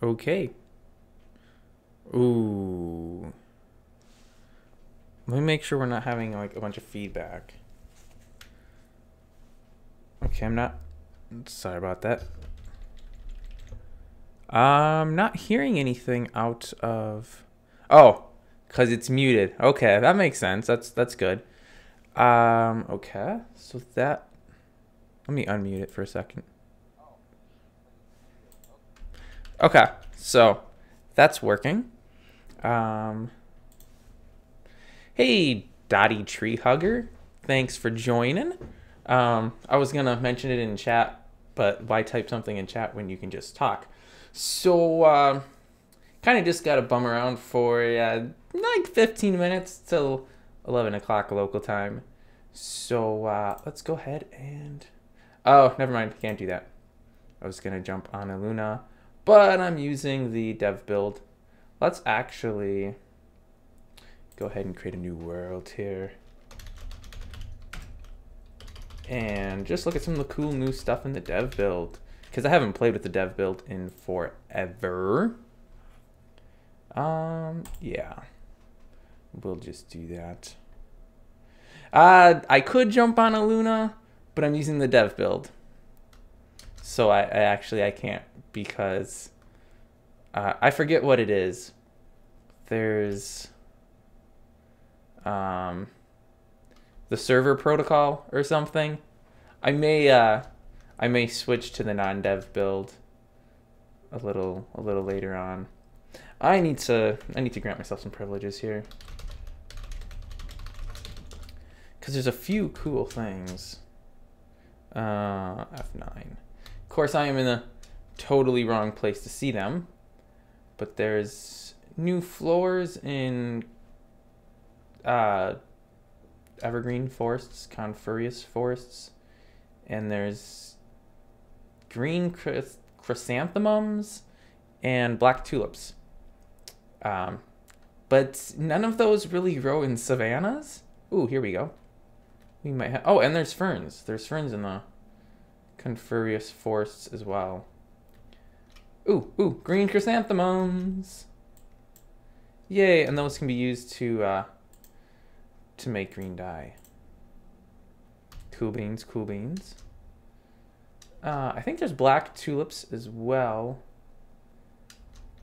Okay. Ooh. Let me make sure we're not having like a bunch of feedback. Okay, I'm not. Sorry about that. I'm not hearing anything out of. Oh, because it's muted. Okay, that makes sense. That's good. Okay. So that. Let me unmute it for a second. Okay, so that's working. Um, hey, Dottie Tree Hugger, thanks for joining. I was gonna mention it in chat, but why type something in chat when you can just talk? So, kind of just got to bum around for like 15 minutes till 11 o'clock local time. So let's go ahead and. Oh, never mind. Can't do that. I was gonna jump on a Luna, but I'm using the dev build. Let's actually go ahead and create a new world here. And just look at some of the cool new stuff in the dev build. Because I haven't played with the dev build in forever. Yeah. We'll just do that. I could jump on a Luna, but I'm using the dev build. So I actually I can't because I forget what it is. There's the server protocol or something. I may switch to the non-dev build a little later on. I need to grant myself some privileges here. Because there's a few cool things. F9. Of course, I am in the totally wrong place to see them. But there's new floors in evergreen forests, coniferous forests. And there's green chrysanthemums and black tulips. But none of those really grow in savannas. Ooh, here we go. We might have. Oh, and there's ferns. There's ferns in the coniferous forests as well. Ooh, green chrysanthemums. Yay! And those can be used to make green dye. Cool beans, cool beans. I think there's black tulips as well.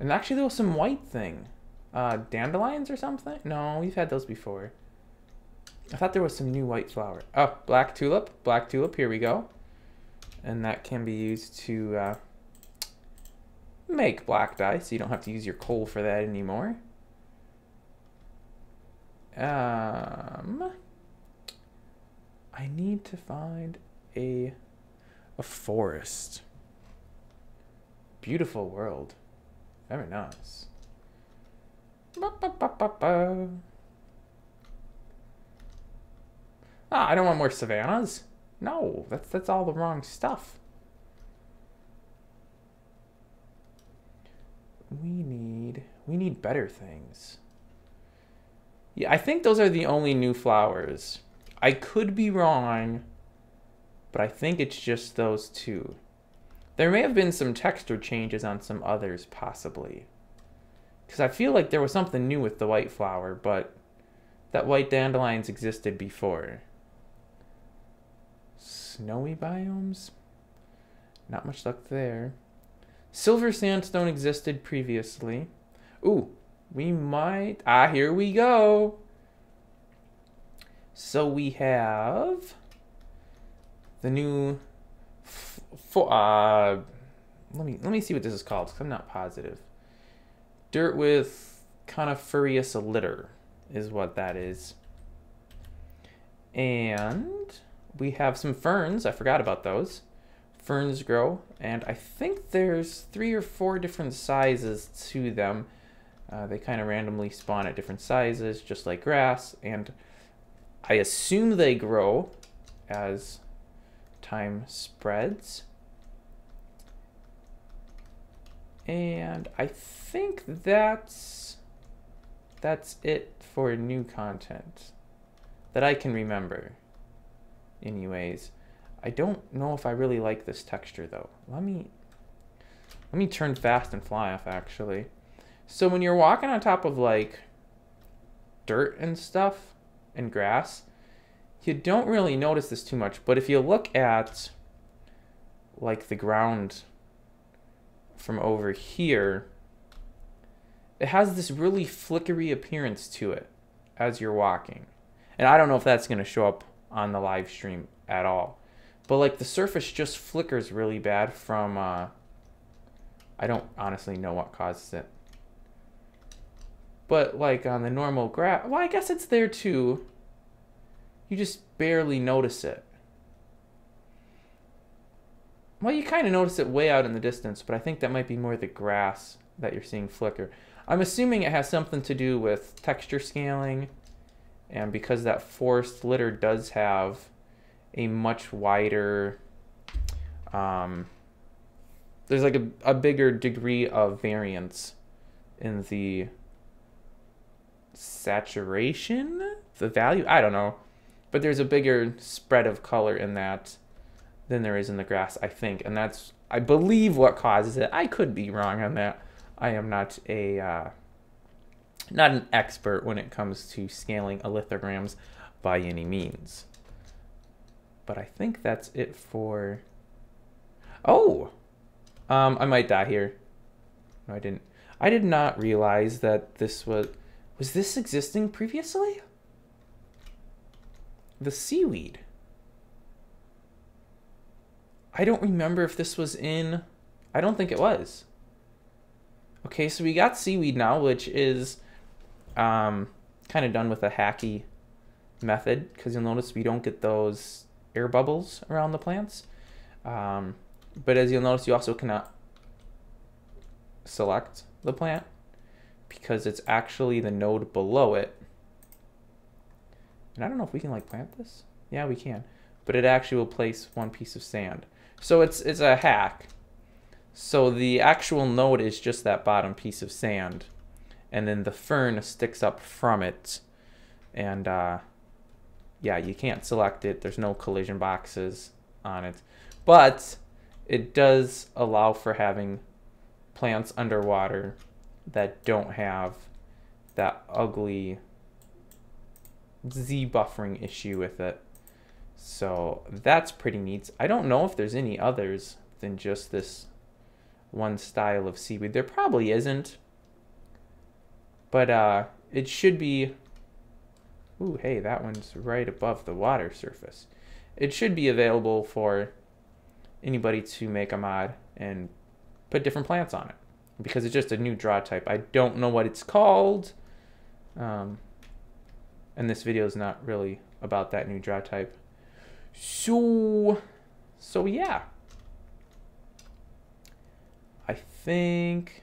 And actually, there was some white thing. Dandelions or something? No, we've had those before. I thought there was some new white flower. Oh, black tulip. Black tulip, here we go. And that can be used to make black dye, so you don't have to use your coal for that anymore. I need to find a forest. Beautiful world. Very nice. Ah, I don't want more savannas. No, that's all the wrong stuff. We need better things. Yeah, I think those are the only new flowers. I could be wrong, but I think it's just those two. There may have been some texture changes on some others, possibly. Because I feel like there was something new with the white flower, but that white dandelions existed before. Snowy biomes? Not much luck there. Silver sandstone existed previously. Ooh, we might... Ah, here we go. So we have the new... let me see what this is called, because I'm not positive. Dirt with coniferous litter is what that is. And we have some ferns. I forgot about those. Ferns grow, and I think there's 3 or 4 different sizes to them. They kind of randomly spawn at different sizes, just like grass, and I assume they grow as time spreads. And I think that's it for new content that I can remember. Anyways, I don't know if I really like this texture though. Let me Let me turn fast and fly off, actually. So when you're walking on top of, like, dirt and stuff and grass, you don't really notice this too much. But if you look at, like, the ground from over here, it has this really flickery appearance to it as you're walking. And I don't know if that's going to show up on the live stream at all. But, like, the surface just flickers really bad from, I don't honestly know what causes it. But, like, on the normal grass, well, I guess it's there too. You just barely notice it. Well, you kind of notice it way out in the distance, but I think that might be more the grass that you're seeing flicker. I'm assuming it has something to do with texture scaling, and because that forest litter does have a much wider, there's like a bigger degree of variance in the saturation, the value, I don't know, but there's a bigger spread of color in that than there is in the grass, I think, and that's, I believe, what causes it. I could be wrong on that. I am not not an expert when it comes to scaling lithograms by any means. But I think that's it for... Oh! I might die here. No, I didn't. I did not realize that this was... Was this existing previously? The seaweed. I don't remember if this was in... I don't think it was. Okay, so we got seaweed now, which is kind of done with a hacky method, because you'll notice we don't get those air bubbles around the plants. But as you'll notice, you also cannot select the plant because it's actually the node below it. And I don't know if we can like plant this. Yeah, we can. But it actually will place one piece of sand. So it's a hack. So the actual node is just that bottom piece of sand. And then the fern sticks up from it. And yeah, you can't select it. There's no collision boxes on it. But it does allow for having plants underwater that don't have that ugly Z buffering issue with it. So that's pretty neat. I don't know if there's any others than just this one style of seaweed. There probably isn't. But it should be... Ooh, hey, that one's right above the water surface. It should be available for anybody to make a mod and put different plants on it, because it's just a new draw type. I don't know what it's called. And this video is not really about that new draw type. So yeah. I think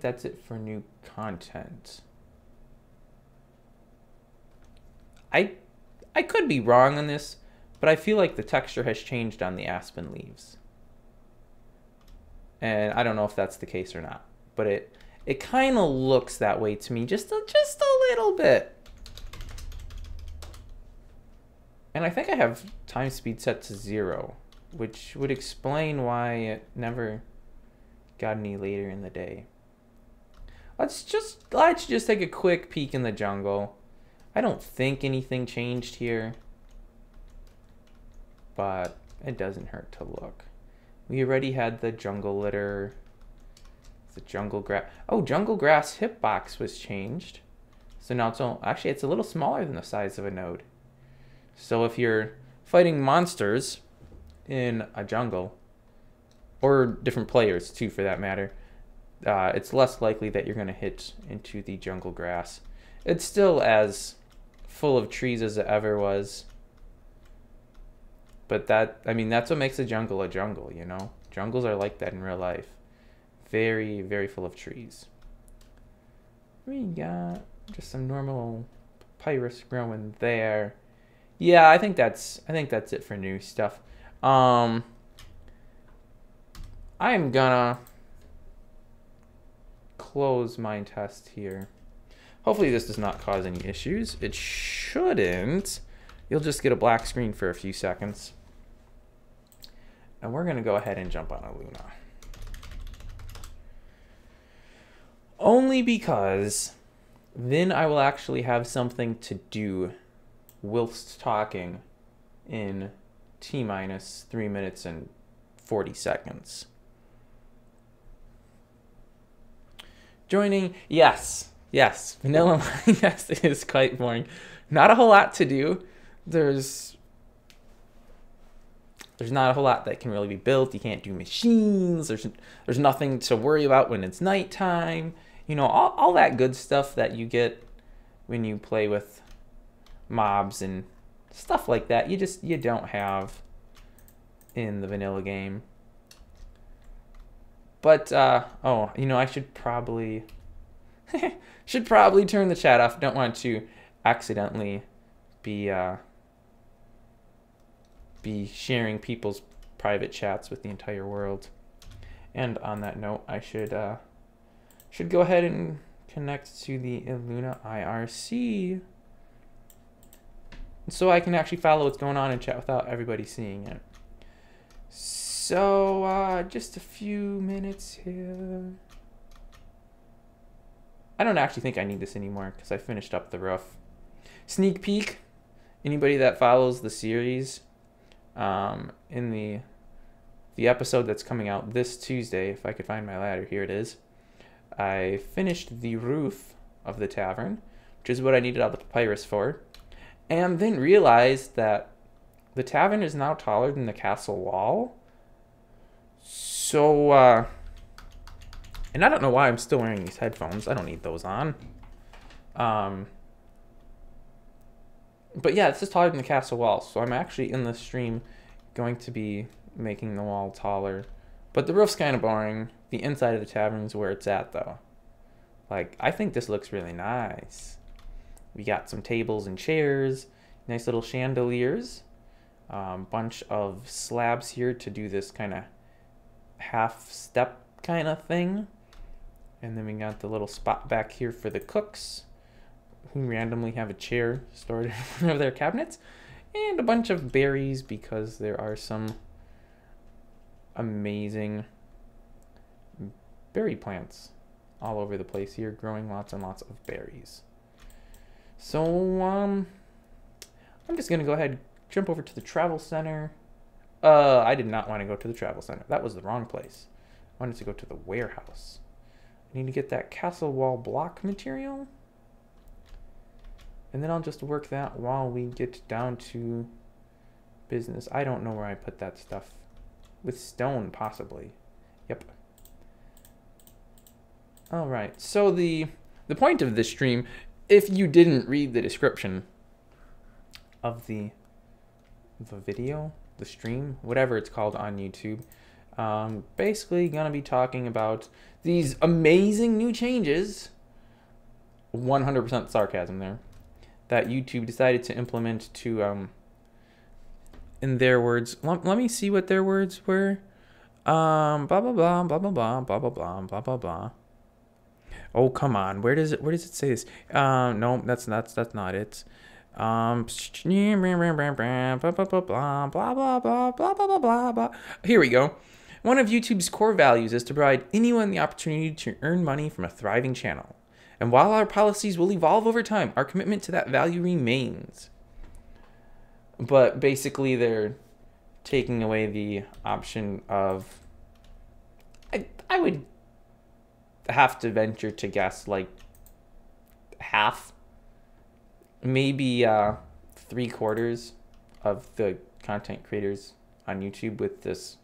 that's it for new content. I could be wrong on this, but I feel like the texture has changed on the aspen leaves. And I don't know if that's the case or not, but it kind of looks that way to me, just a little bit. And I think I have time speed set to 0, which would explain why it never got any later in the day. Let's just take a quick peek in the jungle. I don't think anything changed here, but it doesn't hurt to look. We already had the jungle litter, the jungle grass. Oh, jungle grass hitbox was changed. So now it's a little smaller than the size of a node. So if you're fighting monsters in a jungle, or different players too for that matter, it's less likely that you're going to hit into the jungle grass. It's still as full of trees as it ever was. But that's what makes a jungle, you know? Jungles are like that in real life. Very, very full of trees. We got just some normal papyrus growing there. Yeah, I think that's it for new stuff. I'm gonna close Minetest here. Hopefully this does not cause any issues. It shouldn't. You'll just get a black screen for a few seconds. And we're going to go ahead and jump on a Luna. Only because then I will actually have something to do whilst talking in T-minus 3 minutes and 40 seconds. Joining, yes, vanilla Minetest is quite boring. Not a whole lot to do. There's not a whole lot that can really be built. You can't do machines. There's nothing to worry about when it's nighttime. You know, all that good stuff that you get when you play with mobs and stuff like that. You don't have in the vanilla game. But oh, you know, I should probably turn the chat off. Don't want to accidentally be sharing people's private chats with the entire world. And on that note, I should go ahead and connect to the Luna IRC so I can actually follow what's going on in chat without everybody seeing it. So just a few minutes here. I don't actually think I need this anymore because I finished up the roof. Sneak peek, anybody that follows the series, in the episode that's coming out this Tuesday, if I could find my ladder, here it is. I finished the roof of the tavern, which is what I needed all the papyrus for, and then realized that the tavern is now taller than the castle wall. So, and I don't know why I'm still wearing these headphones. I don't need those on. But yeah, this is taller than the castle wall, so I'm actually in the stream going to be making the wall taller. But the roof's kind of boring. The inside of the tavern is where it's at, though. Like, I think this looks really nice. We got some tables and chairs, nice little chandeliers, bunch of slabs here to do this kind of half step kind of thing. And then we got the little spot back here for the cooks, who randomly have a chair stored in one of their cabinets, and a bunch of berries because there are some amazing berry plants all over the place here, growing lots and lots of berries. So I'm just gonna go ahead and jump over to the travel center. I did not want to go to the travel center. That was the wrong place. I wanted to go to the warehouse. I need to get that castle wall block material. And then I'll just work that while we get down to business. I don't know where I put that stuff. With stone, possibly. Yep. Alright, so the point of this stream, if you didn't read the description of the video, the stream, whatever it's called on YouTube, basically gonna be talking about these amazing new changes, 100% sarcasm there, that YouTube decided to implement to, in their words, let me see what their words were, blah, blah, blah, blah, blah, blah, blah, blah, blah, blah, blah, blah. Oh, come on, where does it say this? No, that's not it. Blah, blah, blah, blah, blah, blah, blah. Here we go. One of YouTube's core values is to provide anyone the opportunity to earn money from a thriving channel. And while our policies will evolve over time, our commitment to that value remains. But basically, they're taking away the option of, I would have to venture to guess, like, half, maybe 3/4 of the content creators on YouTube with this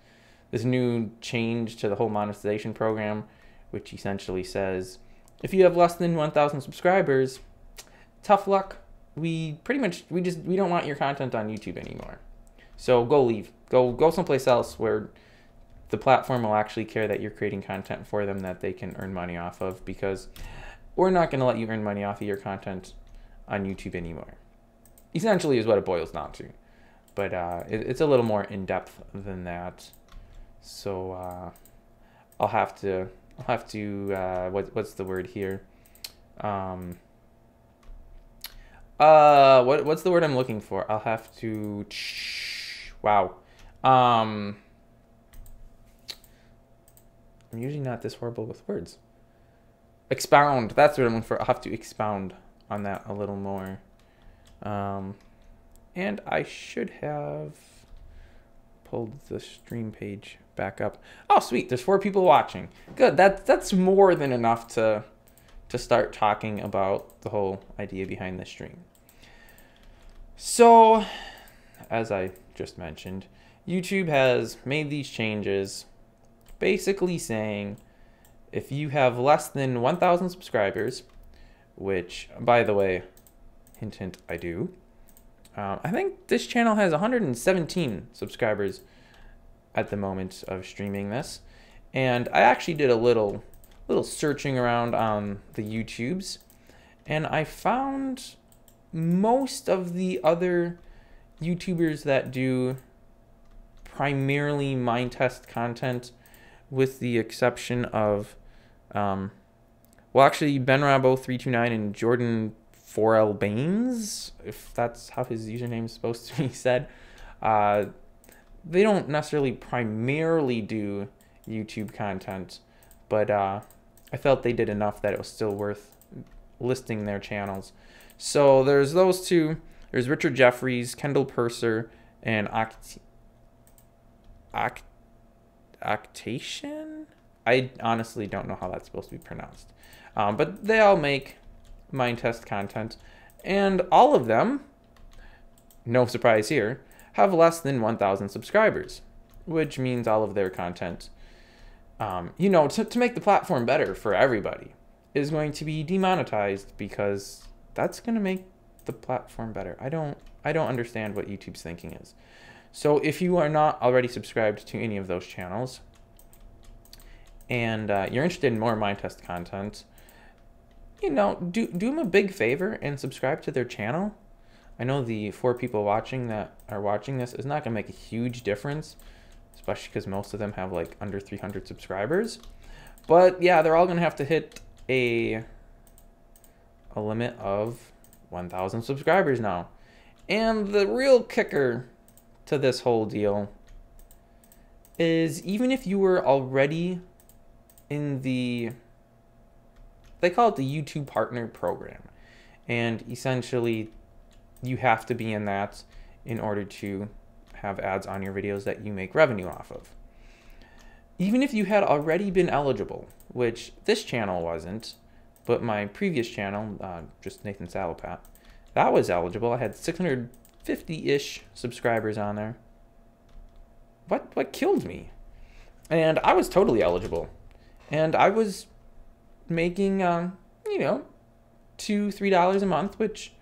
new change to the whole monetization program, which essentially says, if you have less than 1,000 subscribers, tough luck. We don't want your content on YouTube anymore. So go leave. Go someplace else where the platform will actually care that you're creating content for them that they can earn money off of, because we're not going to let you earn money off of your content on YouTube anymore. Essentially is what it boils down to. But it's a little more in-depth than that. So I'll have to what's the word here? What's the word I'm looking for? I'll have to wow. I'm usually not this horrible with words. Expound. That's what I'm looking for. I'll have to expound on that a little more. And I should have pulled the stream page back up. Oh, sweet. There's 4 people watching. Good. That's more than enough to start talking about the whole idea behind this stream. So, as I just mentioned, YouTube has made these changes basically saying if you have less than 1,000 subscribers, which, by the way, hint, hint, I do. I think this channel has 117 subscribers at the moment of streaming this. And I actually did a little searching around on the YouTubes, and I found most of the other YouTubers that do primarily Minetest content, with the exception of, well, actually, BenRabo329 and Jordan 4L Baines, if that's how his username is supposed to be said. They don't necessarily primarily do YouTube content, but I felt they did enough that it was still worth listing their channels. So there's those 2. There's Richard Jeffries, Kendall Purser, and Octation? I honestly don't know how that's supposed to be pronounced. But they all make Minetest content, and all of them, no surprise here, have less than 1,000 subscribers, which means all of their content, you know, to make the platform better for everybody, is going to be demonetized, because that's going to make the platform better. I don't understand what YouTube's thinking is. So if you are not already subscribed to any of those channels, and you're interested in more Minetest content, you know, do them a big favor and subscribe to their channel. I know the 4 people watching that are watching this is not going to make a huge difference, especially because most of them have like under 300 subscribers. But yeah, they're all going to have to hit a limit of 1,000 subscribers now. And the real kicker to this whole deal is, even if you were already in the, they call it the YouTube Partner Program, and essentially you have to be in that in order to have ads on your videos that you make revenue off of. Even if you had already been eligible, which this channel wasn't, but my previous channel, just Nathan Salapat, that was eligible. I had 650-ish subscribers on there. What killed me? And I was totally eligible. And I was making, you know, $2, $3 a month, which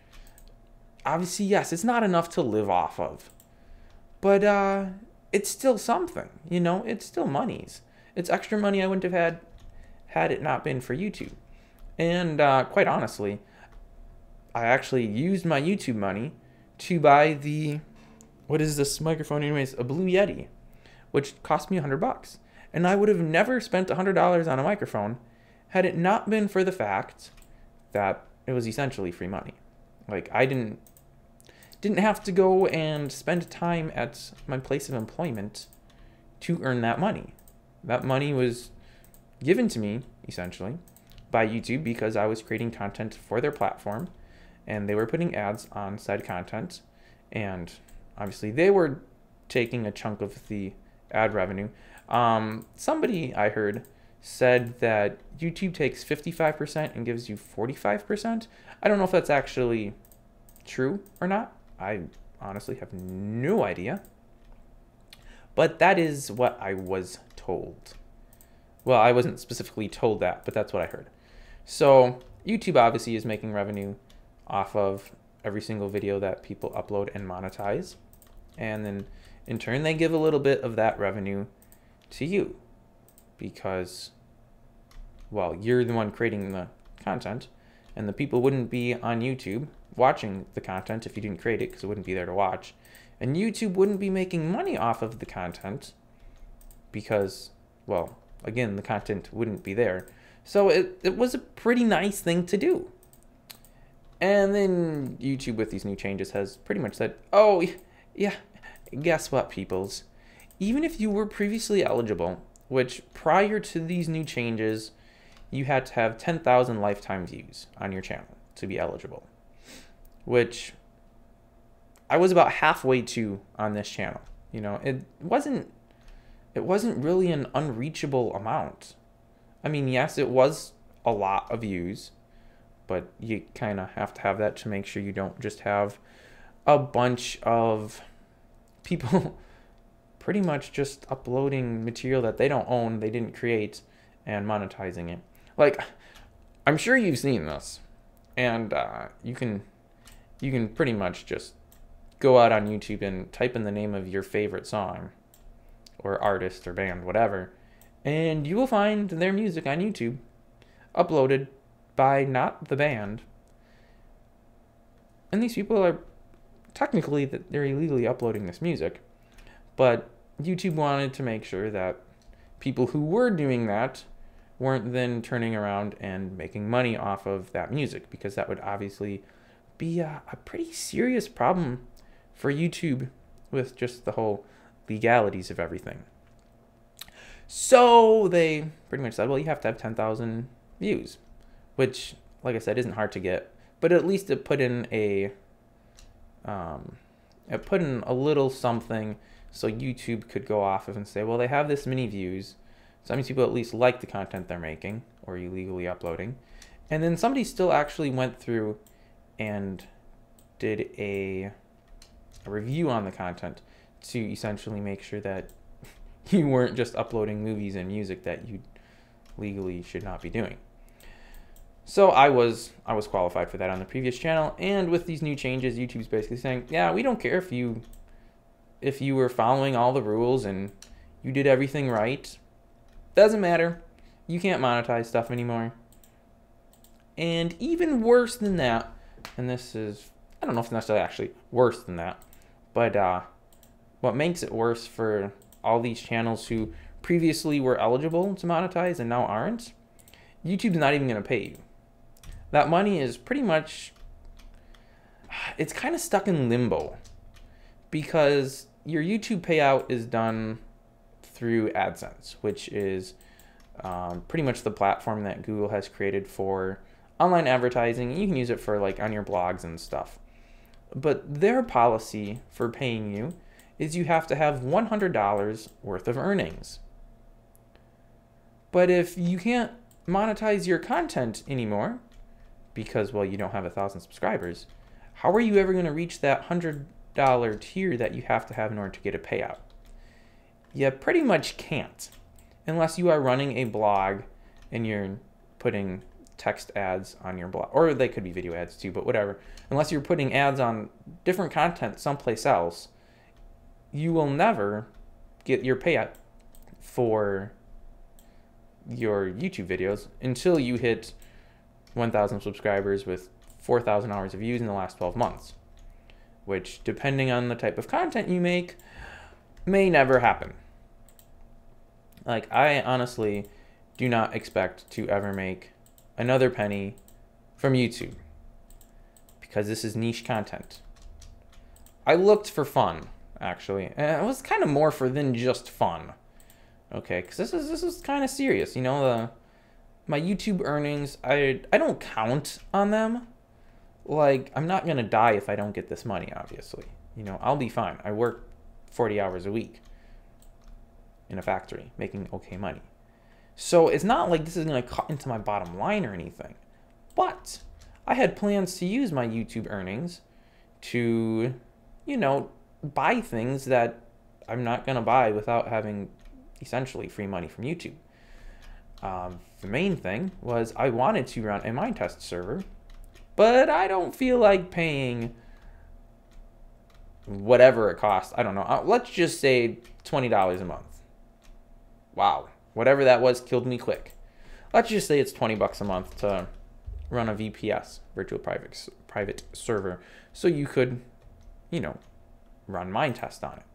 obviously, yes, it's not enough to live off of. But it's still something, you know? It's still monies. It's extra money I wouldn't have had it not been for YouTube. And quite honestly, I actually used my YouTube money to buy the, what is this microphone anyways? A Blue Yeti, which cost me $100. And I would have never spent $100 on a microphone had it not been for the fact that it was essentially free money. Like, I didn't have to go and spend time at my place of employment to earn that money. That money was given to me, essentially, by YouTube because I was creating content for their platform, and they were putting ads on said content, and obviously they were taking a chunk of the ad revenue. Somebody I heard said that YouTube takes 55% and gives you 45%. I don't know if that's actually true or not. I honestly have no idea. But that is what I was told. Well, I wasn't specifically told that, but that's what I heard. So YouTube obviously is making revenue off of every single video that people upload and monetize. And then in turn, they give a little bit of that revenue to you because, well, you're the one creating the content, and the people wouldn't be on YouTube watching the content if you didn't create it because it wouldn't be there to watch. And YouTube wouldn't be making money off of the content because, well, again, the content wouldn't be there. So it was a pretty nice thing to do. And then YouTube with these new changes has pretty much said, oh, yeah, guess what, peoples? Even if you were previously eligible which prior to these new changes, you had to have 10,000 lifetime views on your channel to be eligible, which I was about halfway to on this channel. You know, it wasn't really an unreachable amount. I mean, yes, it was a lot of views, but you kind of have to have that to make sure you don't just have a bunch of people pretty much just uploading material that they don't own, they didn't create, and monetizing it. Like, I'm sure you've seen this, and you can pretty much just go out on YouTube and type in the name of your favorite song or artist or band, whatever, and you will find their music on YouTube uploaded by not the band. And these people are technically that they're illegally uploading this music, but YouTube wanted to make sure that people who were doing that weren't then turning around and making money off of that music, because that would obviously be a pretty serious problem for YouTube with just the whole legalities of everything. So they pretty much said, well, you have to have 10,000 views, which, like I said, isn't hard to get, but at least it put in a little something so YouTube could go off of and say, well, they have this many views, so that means people at least like the content they're making or illegally uploading. And then somebody still actually went through and did a review on the content to essentially make sure that you weren't just uploading movies and music that you legally should not be doing. So I was qualified for that on the previous channel, and with these new changes, YouTube's basically saying, yeah, we don't care if you were following all the rules and you did everything right. Doesn't matter. You can't monetize stuff anymore. And even worse than that, and this is, I don't know if it's necessarily actually worse than that, but what makes it worse for all these channels who previously were eligible to monetize and now aren't, YouTube's not even going to pay you. That money is pretty much, it's kind of stuck in limbo, because your YouTube payout is done through AdSense, which is pretty much the platform that Google has created for online advertising. You can use it for like on your blogs and stuff. But their policy for paying you is you have to have $100 worth of earnings. But if you can't monetize your content anymore, because, well, you don't have 1,000 subscribers, how are you ever going to reach that $100 tier that you have to have in order to get a payout? You pretty much can't, unless you are running a blog and you're putting text ads on your blog, or they could be video ads too, but whatever. Unless you're putting ads on different content someplace else, you will never get your payout for your YouTube videos until you hit 1,000 subscribers with 4,000 hours of views in the last 12 months, which, depending on the type of content you make, may never happen. Like, I honestly do not expect to ever make another penny from YouTube, because this is niche content. I looked for fun, actually, and it was kind of more for than just fun. Okay, because this is kind of serious. You know, my YouTube earnings, I don't count on them. Like, I'm not gonna die if I don't get this money, obviously. You know, I'll be fine. I work 40 hours a week in a factory making okay money. So it's not like this is gonna cut into my bottom line or anything. But I had plans to use my YouTube earnings to, you know, buy things that I'm not gonna buy without having essentially free money from YouTube. The main thing was I wanted to run a Minetest server, but I don't feel like paying whatever it costs. I don't know. Let's just say $20 a month. Wow. Whatever that was killed me quick. Let's just say it's 20 bucks a month to run a VPS, virtual private server, so you could, you know, run Minetest on it.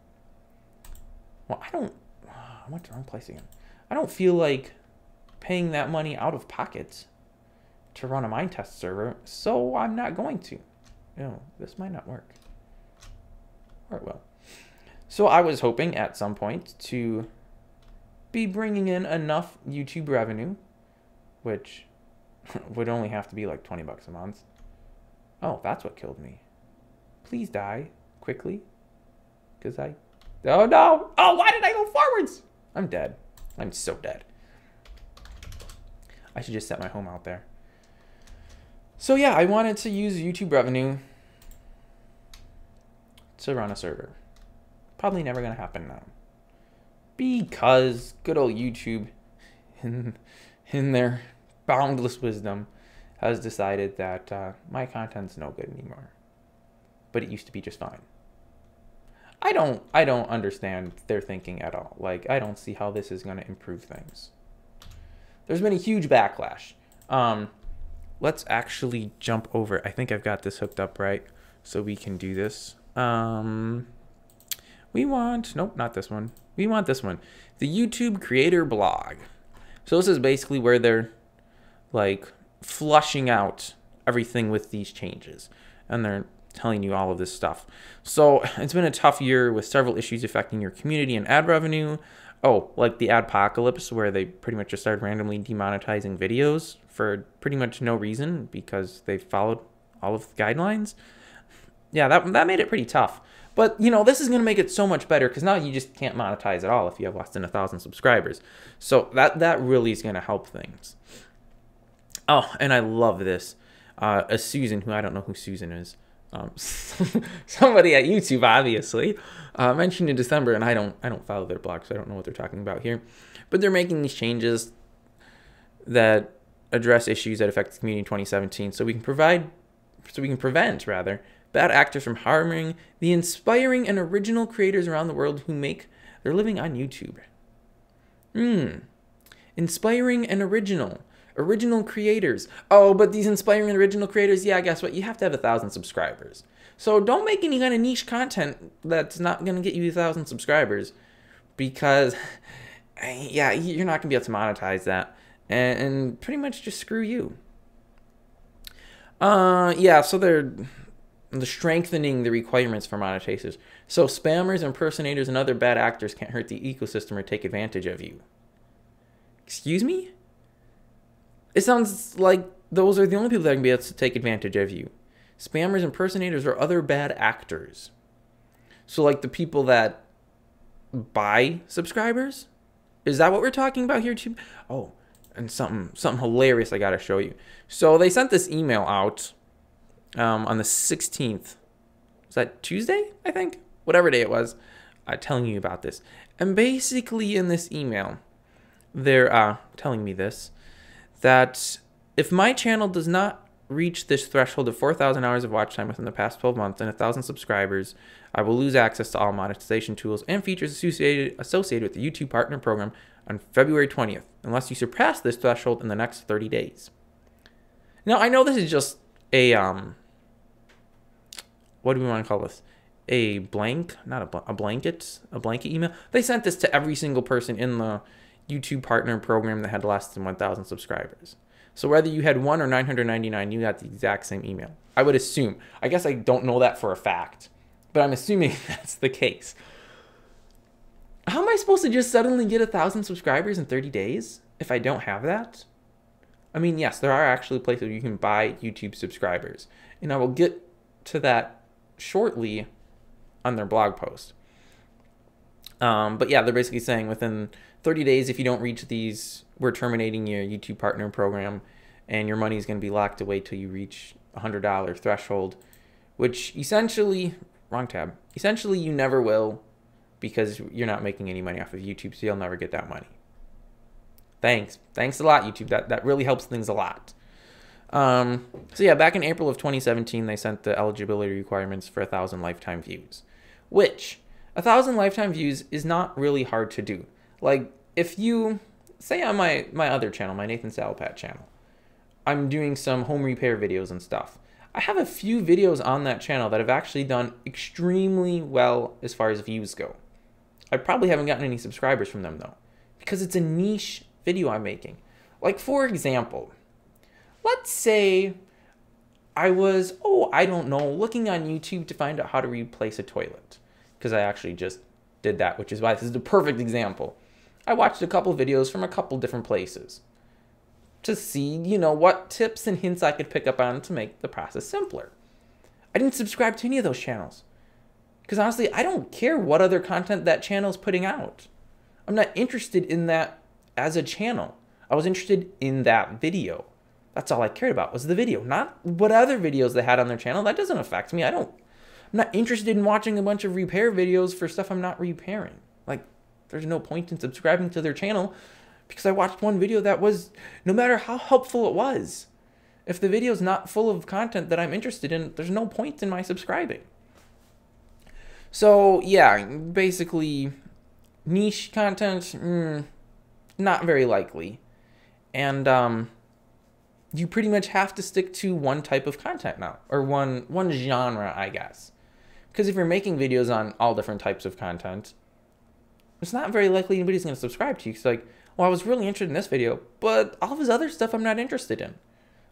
Well, I went to the wrong place again. I don't feel like paying that money out of pocket to run a Minetest server, so I'm not going to. No, this might not work. Or it will. So I was hoping at some point to be bringing in enough YouTube revenue, which would only have to be like 20 bucks a month. Oh, that's what killed me. Please die quickly. Because oh no! Oh, why did I go forwards? I'm dead. I'm so dead. I should just set my home out there. So yeah, I wanted to use YouTube revenue to run a server. Probably never gonna happen now. Because good old YouTube, in their boundless wisdom, has decided that my content's no good anymore. But it used to be just fine. I don't understand their thinking at all. Like, I don't see how this is going to improve things. There's been a huge backlash. Let's actually jump over. I think I've got this hooked up right, so we can do this. We want, nope, not this one. We want this one. The YouTube creator blog. So this is basically where they're like flushing out everything with these changes. And they're telling you all of this stuff. So it's been a tough year with several issues affecting your community and ad revenue. Oh, like the adpocalypse, where they pretty much just started randomly demonetizing videos for pretty much no reason because they followed all of the guidelines. Yeah, that made it pretty tough. But, you know, this is going to make it so much better because now you just can't monetize at all if you have less than 1,000 subscribers. So that really is going to help things. Oh, and I love this. Susan, who I don't know who Susan is. Somebody at YouTube, obviously, mentioned in December, and I don't follow their blog, so I don't know what they're talking about here. But they're making these changes that address issues that affect the community in 2017, so we can prevent bad actors from harming the inspiring and original creators around the world who make their living on YouTube. Inspiring and original creators. Oh, but these inspiring and original creators, yeah, guess what? You have to have 1,000 subscribers. So don't make any kind of niche content that's not going to get you 1,000 subscribers because, yeah, you're not going to be able to monetize that and pretty much just screw you. Yeah, so they're strengthening the requirements for monetizers. So spammers, impersonators, and other bad actors can't hurt the ecosystem or take advantage of you. Excuse me? It sounds like those are the only people that can be able to take advantage of you. Spammers, impersonators, or other bad actors. So like the people that buy subscribers? Is that what we're talking about here too? Oh, and something hilarious I gotta show you. So they sent this email out on the 16th. Was that Tuesday, I think? Whatever day it was, telling you about this. And basically in this email, they're telling me this, that if my channel does not reach this threshold of 4,000 hours of watch time within the past 12 months and 1,000 subscribers, I will lose access to all monetization tools and features associated with the YouTube Partner Program on February 20th, unless you surpass this threshold in the next 30 days. Now, I know this is just a, what do we want to call this? A blanket email. They sent this to every single person in the YouTube Partner Program that had less than 1,000 subscribers. So whether you had 1 or 999, you got the exact same email. I would assume. I guess I don't know that for a fact, but I'm assuming that's the case. How am I supposed to just suddenly get 1,000 subscribers in 30 days if I don't have that? I mean, yes, there are actually places where you can buy YouTube subscribers, and I will get to that shortly on their blog post. But yeah, they're basically saying within 30 days, if you don't reach these, we're terminating your YouTube Partner Program, and your money is going to be locked away till you reach $100 threshold, which essentially, wrong tab, essentially you never will because you're not making any money off of YouTube, so you'll never get that money. Thanks a lot, YouTube. That really helps things a lot. So yeah, back in April of 2017, they sent the eligibility requirements for 1,000 lifetime views, which 1,000 lifetime views is not really hard to do. Like, if you, say on my other channel, my Nathan Salapat channel, I'm doing some home repair videos and stuff. I have a few videos on that channel that have actually done extremely well as far as views go. I probably haven't gotten any subscribers from them though, because it's a niche video I'm making. Like, for example, let's say I was, I don't know, looking on YouTube to find out how to replace a toilet, because I actually just did that, which is why this is the perfect example. I watched a couple videos from a couple different places to see, you know, what tips and hints I could pick up on to make the process simpler. I didn't subscribe to any of those channels because honestly, I don't care what other content that channel is putting out. I'm not interested in that as a channel. I was interested in that video. That's all I cared about was the video, not what other videos they had on their channel. That doesn't affect me. I'm not interested in watching a bunch of repair videos for stuff I'm not repairing. Like, there's no point in subscribing to their channel because I watched one video that was, no matter how helpful it was, if the video is not full of content that I'm interested in, there's no point in my subscribing. So yeah, basically niche content, not very likely. And you pretty much have to stick to one type of content now, or one genre, I guess. Because if you're making videos on all different types of content, it's not very likely anybody's going to subscribe to you. It's like, well, I was really interested in this video, but all of his other stuff I'm not interested in.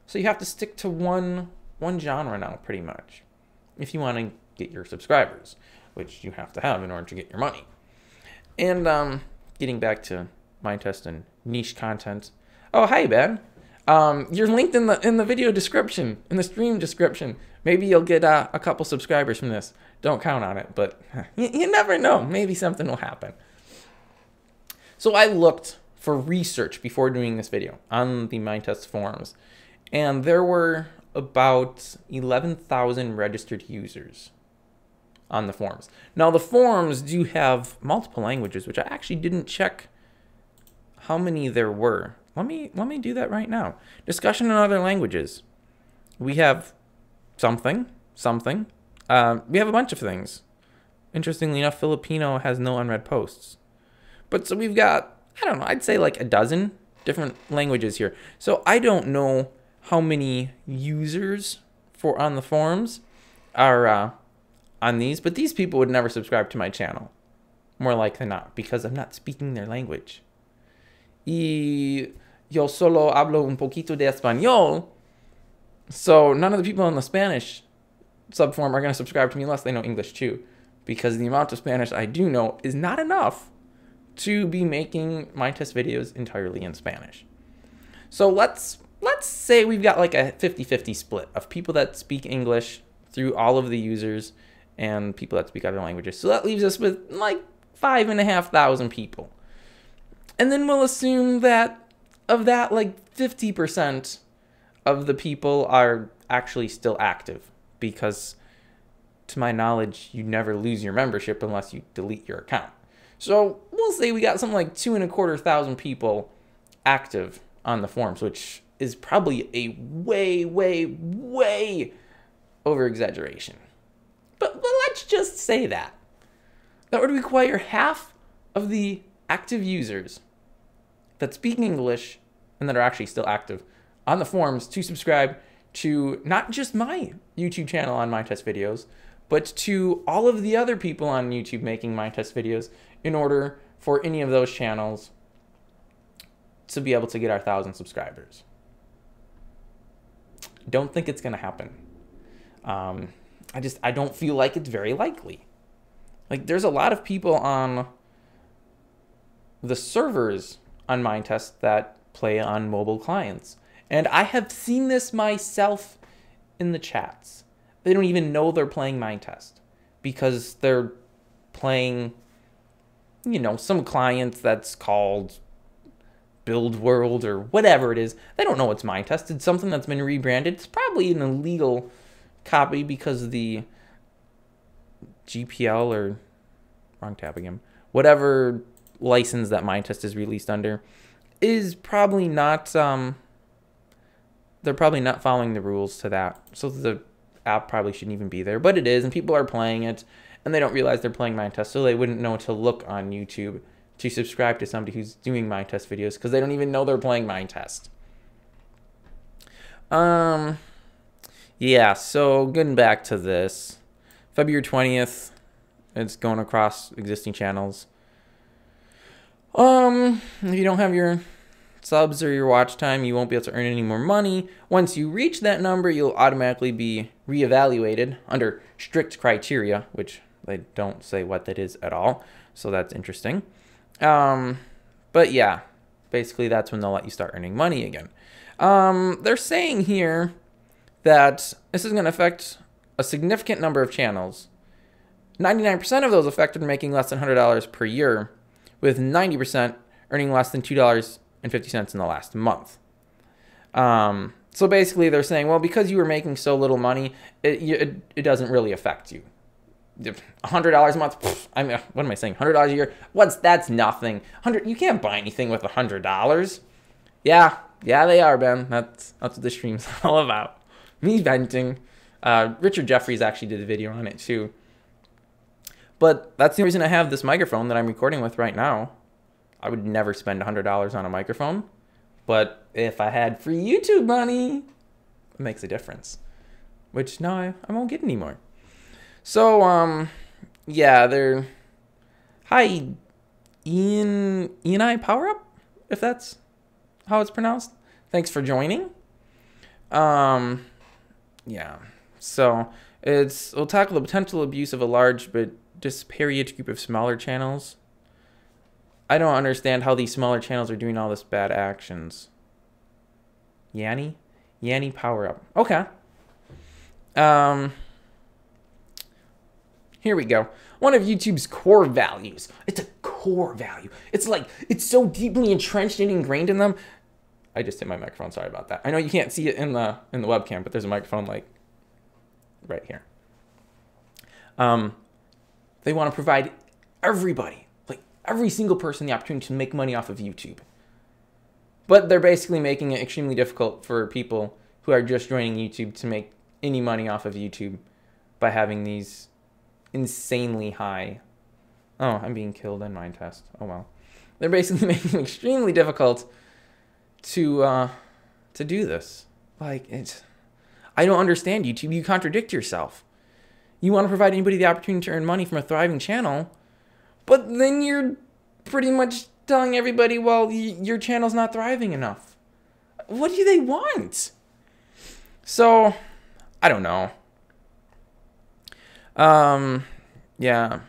So you have to stick to one genre now, pretty much, if you want to get your subscribers, which you have to have in order to get your money. And getting back to Minetest and niche content. Oh, hi, Ben. You're linked in the video description, in the stream description. Maybe you'll get a couple subscribers from this. Don't count on it, but you never know. Maybe something will happen. So I looked for research before doing this video on the Minetest forums, and there were about 11,000 registered users on the forums. Now the forums do have multiple languages, which I actually didn't check how many there were. Let me do that right now. Discussion in other languages. We have something. We have a bunch of things. Interestingly enough, Filipino has no unread posts. But so we've got, I don't know, I'd say like a dozen different languages here. So I don't know how many users on the forums are on these, but these people would never subscribe to my channel. More likely than not, because I'm not speaking their language. Y yo solo hablo un poquito de español. So none of the people in the Spanish subforum are going to subscribe to me unless they know English too, because the amount of Spanish I do know is not enough to be making Minetest videos entirely in Spanish. So let's say we've got like a 50-50 split of people that speak English through all of the users and people that speak other languages. So that leaves us with like 5,500 people. And then we'll assume that of that, like 50% of the people are actually still active, because to my knowledge, you never lose your membership unless you delete your account. So we'll say we got something like 2,250 people active on the forums, which is probably a way over exaggeration. But let's just say that. That would require half of the active users that speak English and that are actually still active on the forums to subscribe to not just my YouTube channel on Minetest videos, but to all of the other people on YouTube making Minetest videos in order for any of those channels to be able to get our 1,000 subscribers. Don't think it's going to happen. I don't feel like it's very likely. Like, there's a lot of people on the servers on Minetest that play on mobile clients. And I have seen this myself in the chats. They don't even know they're playing Minetest because they're playing, you know, some client that's called Build World or whatever it is. They don't know it's Minetest. It's something that's been rebranded. It's probably an illegal copy because the GPL or wrong tab again, whatever license that Minetest is released under is probably not they're probably not following the rules to that. So the app probably shouldn't even be there, but it is, and people are playing it and they don't realize they're playing Minetest, so they wouldn't know to look on YouTube to subscribe to somebody who's doing Minetest videos because they don't even know they're playing Minetest. Yeah, so getting back to this, February 20th, it's going across existing channels. If you don't have your subs or your watch time, you won't be able to earn any more money. Once you reach that number, you'll automatically be reevaluated under strict criteria, which they don't say what that is at all, so that's interesting. But But yeah, basically that's when they'll let you start earning money again. They're saying here that this is going to affect a significant number of channels. 99% of those affected are making less than $100 per year, with 90% earning less than $2.50 in the last month. So basically they're saying, well, because you were making so little money, it doesn't really affect you. $100 a month, pff, I mean, what am I saying? $100 a year? That's nothing. You can't buy anything with $100. Yeah, they are, Ben. That's what the stream's all about. Me venting. Richard Jeffries actually did a video on it too. But that's the reason I have this microphone that I'm recording with right now. I would never spend $100 on a microphone. But if I had free YouTube money, it makes a difference. Which now I won't get anymore. So, yeah, they're... Hi, I Power Up, if that's how it's pronounced. Thanks for joining. Yeah, so we'll tackle the potential abuse of a large but disparate group of smaller channels. I don't understand how these smaller channels are doing all this bad actions. Yanny Power Up. Okay. Here we go. One of YouTube's core values. It's a core value. It's like, it's so deeply entrenched and ingrained in them. I just hit my microphone. Sorry about that. I know you can't see it in the webcam, but there's a microphone like right here. They want to provide everybody, like every single person, the opportunity to make money off of YouTube. But they're basically making it extremely difficult for people who are just joining YouTube to make any money off of YouTube by having these insanely high... Oh, I'm being killed in Minetest. Oh, well. They're basically making it extremely difficult to do this. Like, I don't understand YouTube. You contradict yourself. You want to provide anybody the opportunity to earn money from a thriving channel, but then you're pretty much telling everybody, well, your channel's not thriving enough. What do they want? So, I don't know. Yeah.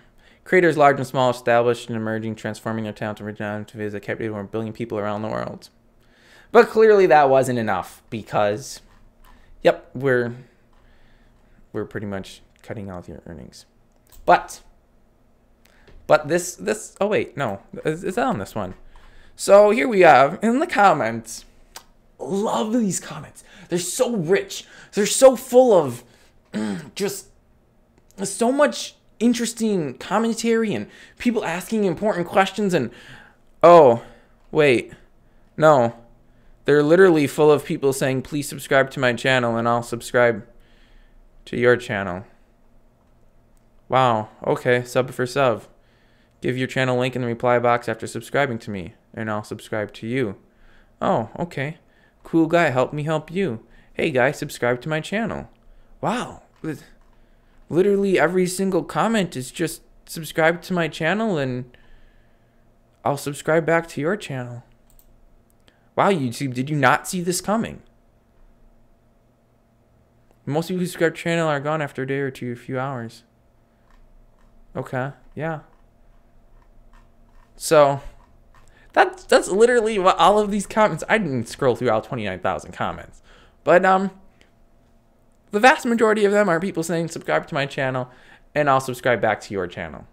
Creators large and small, established and emerging, transforming their talent and originality into videos that captivate over 1 billion people around the world. But clearly that wasn't enough because, yep, we're pretty much cutting out your earnings. But this, oh wait, no, is that on this one? So here we have in the comments. Love these comments. They're so rich. They're so full of just so much interesting commentary and people asking important questions. And oh, wait, no, they're literally full of people saying, please subscribe to my channel and I'll subscribe to your channel. Wow, okay, sub for sub. Give your channel link in the reply box after subscribing to me and I'll subscribe to you. Oh, okay. Cool guy, help me help you. Hey guy, subscribe to my channel. Wow. Literally every single comment is just subscribe to my channel and I'll subscribe back to your channel. Wow, YouTube, did you not see this coming? Most people who subscribe to the channel are gone after a day or two, a few hours. Okay, yeah. So, that's literally what all of these comments... I didn't scroll through all 29,000 comments. But, the vast majority of them are people saying, subscribe to my channel, and I'll subscribe back to your channel.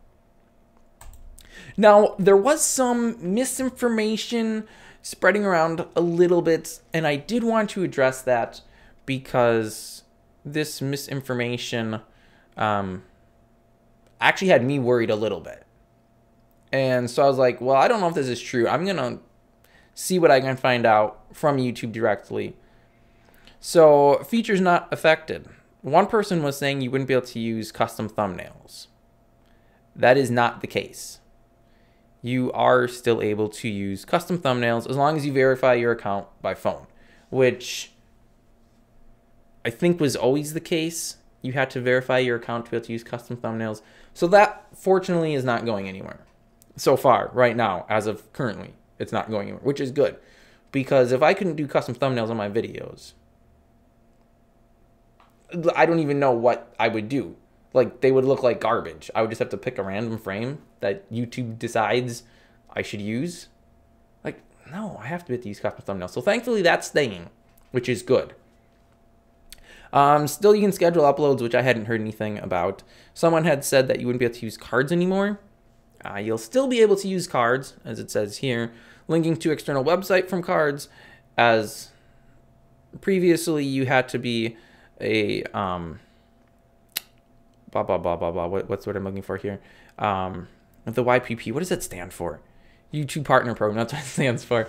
Now, there was some misinformation spreading around a little bit, and I did want to address that because this misinformation actually had me worried a little bit. And so I was like, well, I don't know if this is true. I'm going to see what I can find out from YouTube directly. So, features not affected. One person was saying you wouldn't be able to use custom thumbnails. That is not the case. You are still able to use custom thumbnails as long as you verify your account by phone, which I think was always the case. You had to verify your account to be able to use custom thumbnails. So that, fortunately, is not going anywhere. So far, right now, as of currently, it's not going anywhere, which is good. Because if I couldn't do custom thumbnails on my videos, I don't even know what I would do. Like, they would look like garbage. I would just have to pick a random frame that YouTube decides I should use. No, I have to hit the use custom thumbnail. So thankfully that's staying, which is good. Still, you can schedule uploads, which I hadn't heard anything about. Someone had said that you wouldn't be able to use cards anymore. You'll still be able to use cards, as it says here, linking to external website from cards, as previously you had to be a blah blah blah blah blah. What's what I'm looking for here? The YPP. What does that stand for? YouTube Partner Program. That's what it stands for.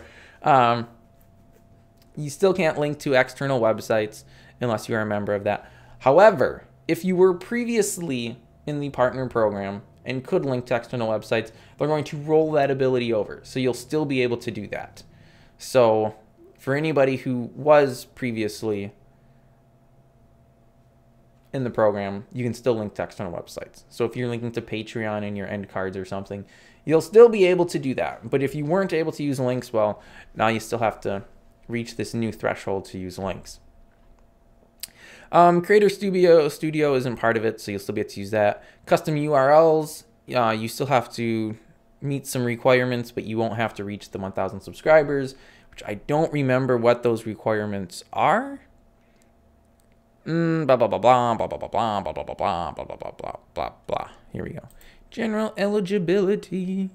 You still can't link to external websites unless you are a member of that. However, if you were previously in the partner program and could link to external websites, they're going to roll that ability over. So you'll still be able to do that. So for anybody who was previously in the program, you can still link to external websites. So if you're linking to Patreon in your end cards or something, you'll still be able to do that. But if you weren't able to use links, well, now you still have to reach this new threshold to use links. Creator Studio isn't part of it, so you'll still be able to use that. Custom URLs, you still have to meet some requirements, but you won't have to reach the 1,000 subscribers, which I don't remember what those requirements are. Blah, blah, blah, blah, blah, blah, blah, blah, blah, blah, blah, blah, blah, blah, blah, blah, blah. Here we go. General eligibility.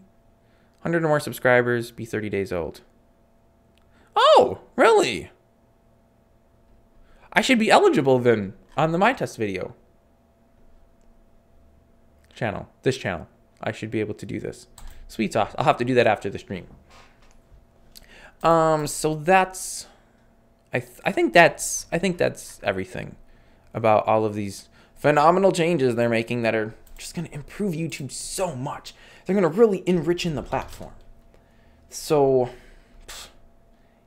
100 or more subscribers, be 30 days old. Oh, really? I should be eligible then on the Minetest video channel, this channel. I should be able to do this. Sweet sauce. I'll have to do that after the stream. So that's, I think that's everything about all of these phenomenal changes they're making that are just going to improve YouTube so much. They're going to really enrich in the platform. So,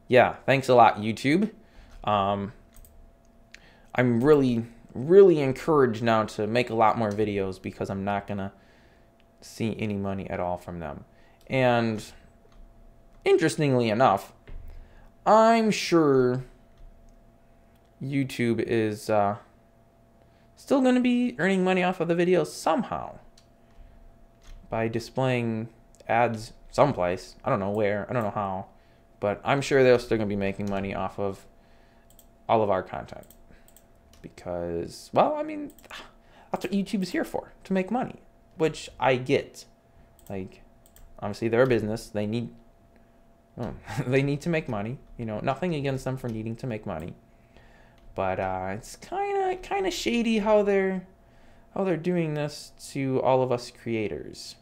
yeah, thanks a lot, YouTube. I'm really encouraged now to make a lot more videos because I'm not going to see any money at all from them. And interestingly enough, I'm sure YouTube is still going to be earning money off of the videos somehow by displaying ads someplace. I don't know where, I don't know how, but I'm sure they're still going to be making money off of all of our content. Because, well, I mean, that's what YouTube is here for, to make money, which I get. Like, obviously they're a business. They need to make money. You know, nothing against them for needing to make money. But it's kind of shady how they're doing this to all of us creators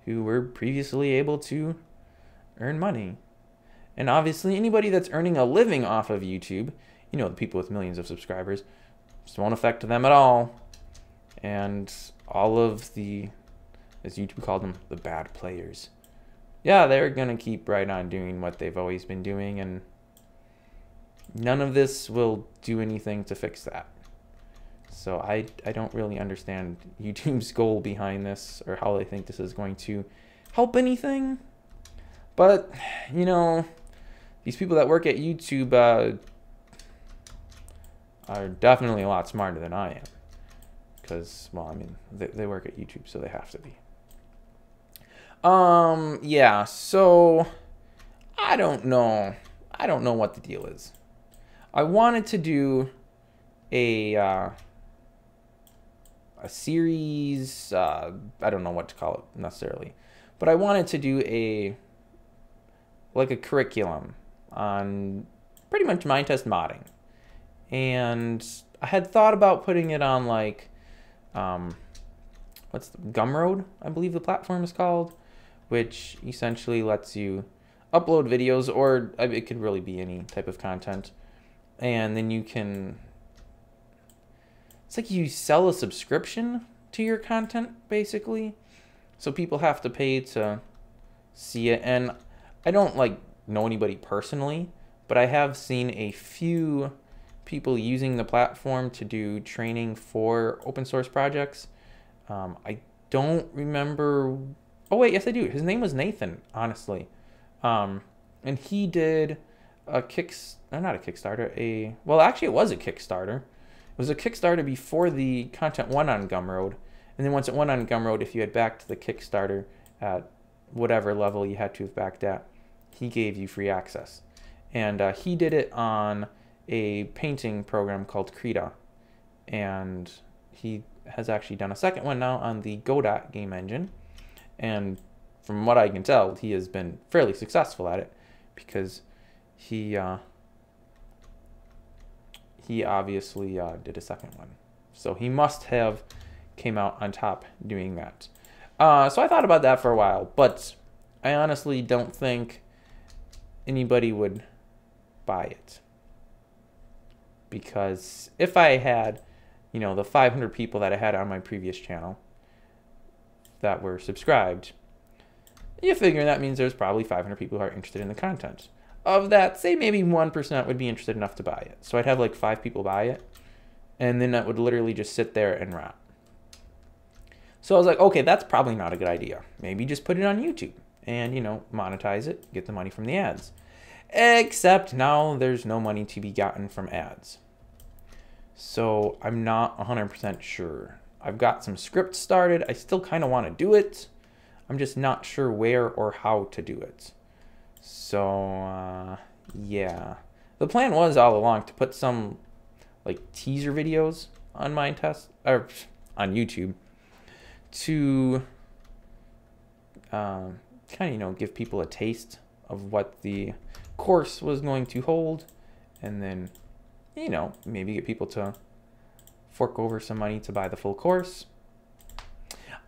who were previously able to earn money. And obviously anybody that's earning a living off of YouTube, you know, the people with millions of subscribers, just won't affect them at all. And all of the, as YouTube called them, the bad players, yeah, they're going to keep right on doing what they've always been doing, and none of this will do anything to fix that. So I don't really understand YouTube's goal behind this or how they think this is going to help anything. But, you know, these people that work at YouTube are definitely a lot smarter than I am. Because, well, I mean, they work at YouTube, so they have to be. Yeah, so I don't know what the deal is. I wanted to do a series, I don't know what to call it necessarily, but I wanted to do a curriculum on pretty much Minetest modding. And I had thought about putting it on like, what's the, Gumroad, I believe the platform is called, which essentially lets you upload videos, or it could really be any type of content. And then you can, it's like you sell a subscription to your content, basically. So people have to pay to see it. And I don't like know anybody personally, but I have seen a few people using the platform to do training for open source projects. I don't remember. Oh wait, yes I do. His name was Nathan, honestly. And he did a not a Kickstarter, well actually it was a Kickstarter. It was a Kickstarter before the content went on Gumroad. And then once it went on Gumroad, if you had backed the Kickstarter at whatever level you had to have backed at, he gave you free access. And he did it on a painting program called Krita. And he has actually done a second one now on the Godot game engine. And from what I can tell, he has been fairly successful at it, because he obviously did a second one. So he must have came out on top doing that. So I thought about that for a while, but I honestly don't think anybody would buy it. Because if I had, you know, the 500 people that I had on my previous channel that were subscribed, you figure that means there's probably 500 people who are interested in the content. Of that, say maybe 1% would be interested enough to buy it. So I'd have like 5 people buy it, and then that would literally just sit there and rot. So I was like, okay, that's probably not a good idea. Maybe just put it on YouTube and, you know, monetize it, get the money from the ads. Except now there's no money to be gotten from ads. So I'm not 100% sure. I've got some scripts started. I still kind of want to do it. I'm just not sure where or how to do it. So, yeah. The plan was all along to put some, like, teaser videos on Minetest, or on YouTube, to kind of, you know, give people a taste of what the course was going to hold, and then, you know, maybe get people to fork over some money to buy the full course.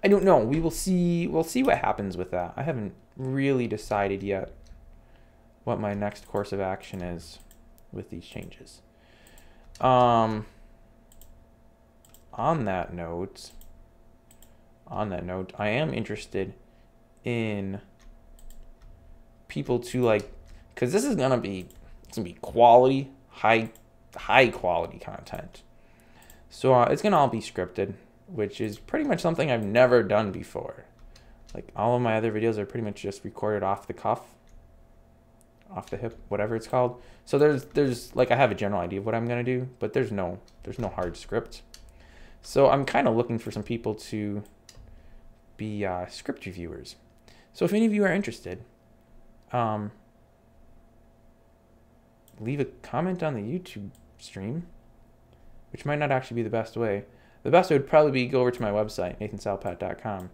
I don't know. We will see. We'll see what happens with that. I haven't really decided yet what my next course of action is with these changes. On that note, I am interested in people to, like, because this is gonna be quality, high quality content. So it's gonna all be scripted, which is pretty much something I've never done before. Like, all of my other videos are pretty much just recorded off the cuff, off the hip, whatever it's called. So there's like, I have a general idea of what I'm gonna do, but there's no hard script. So I'm kind of looking for some people to be script reviewers. So if any of you are interested, leave a comment on the YouTube stream, which might not actually be the best way. The best way would probably be go over to my website, nathansalpat.com,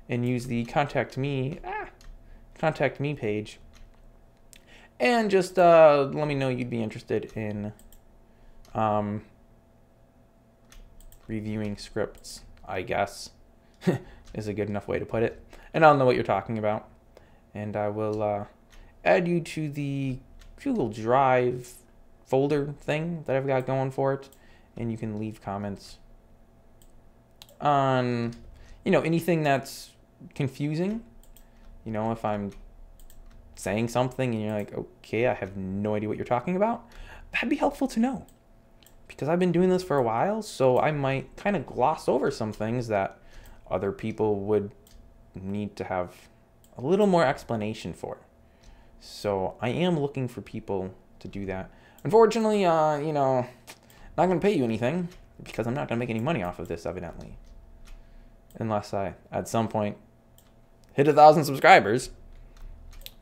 and use the contact me page, and just let me know you'd be interested in reviewing scripts, I guess, is a good enough way to put it. And I'll know what you're talking about. And I will add you to the Google Drive folder thing that I've got going for it. And you can leave comments on, you know, anything that's confusing. You know, if I'm saying something and you're like, okay, I have no idea what you're talking about, that'd be helpful to know. Because I've been doing this for a while, so I might kind of gloss over some things that other people would need to have a little more explanation for. So I am looking for people to do that. Unfortunately, you know, not going to pay you anything, because I'm not going to make any money off of this, evidently. Unless I, at some point, hit 1,000 subscribers,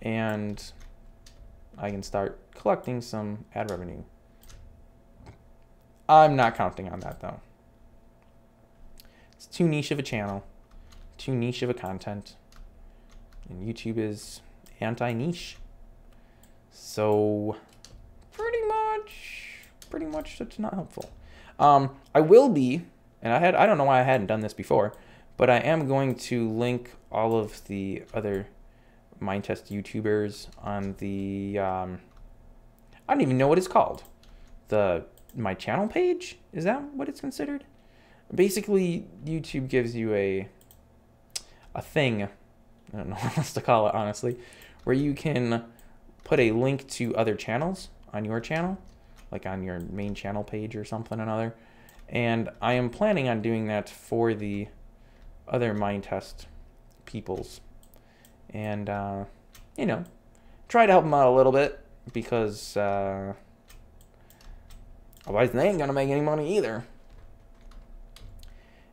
and I can start collecting some ad revenue. I'm not counting on that, though. It's too niche of a channel, too niche of a content, and YouTube is anti-niche. So pretty much that's not helpful. I will be, and I don't know why I hadn't done this before, but I am going to link all of the other Minetest YouTubers on the I don't even know what it's called. My channel page? Is that what it's considered? Basically, YouTube gives you a thing, I don't know what else to call it, honestly, where you can put a link to other channels on your channel, like on your main channel page or something or another. And I am planning on doing that for the other Minetest peoples. And, you know, try to help them out a little bit, because otherwise they ain't gonna make any money either.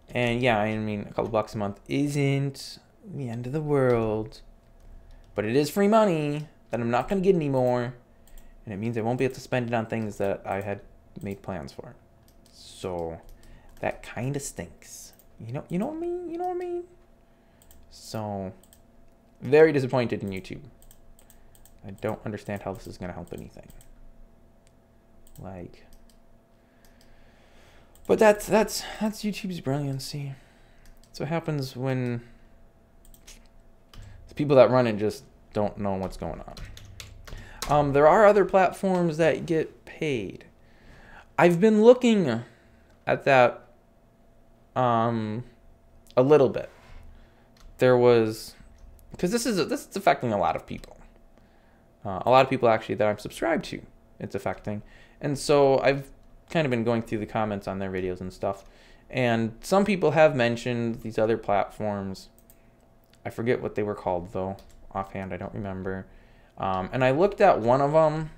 And yeah, I mean, a couple bucks a month isn't the end of the world, but it is free money. that I'm not going to get anymore, and it means I won't be able to spend it on things that I had made plans for. So that kind of stinks. You know what I mean? You know what I mean? So very disappointed in YouTube. I don't understand how this is going to help anything. Like, but that's YouTube's brilliancy. That's what happens when the people that run it just don't know what's going on. There are other platforms that get paid. I've been looking at that a little bit. There was, because this is affecting a lot of people. A lot of people actually that I'm subscribed to, it's affecting. And so I've kind of been going through the comments on their videos and stuff. And some people have mentioned these other platforms. I forget what they were called though. Offhand, I don't remember. And I looked at one of them.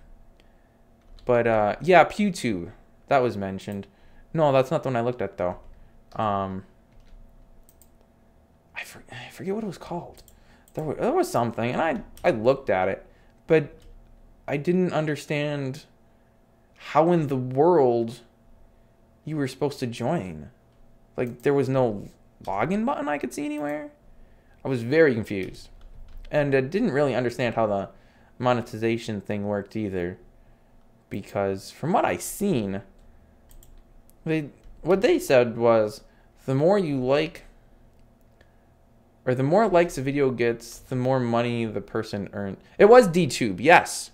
But yeah, PewTube. That was mentioned. No, that's not the one I looked at though. I forget what it was called. There was something, and I looked at it, but I didn't understand how in the world you were supposed to join. Like, there was no login button I could see anywhere. I was very confused. And I didn't really understand how the monetization thing worked either. Because from what I seen, what they said was the more you like, or the more likes a video gets, the more money the person earned. It was DTube, yes.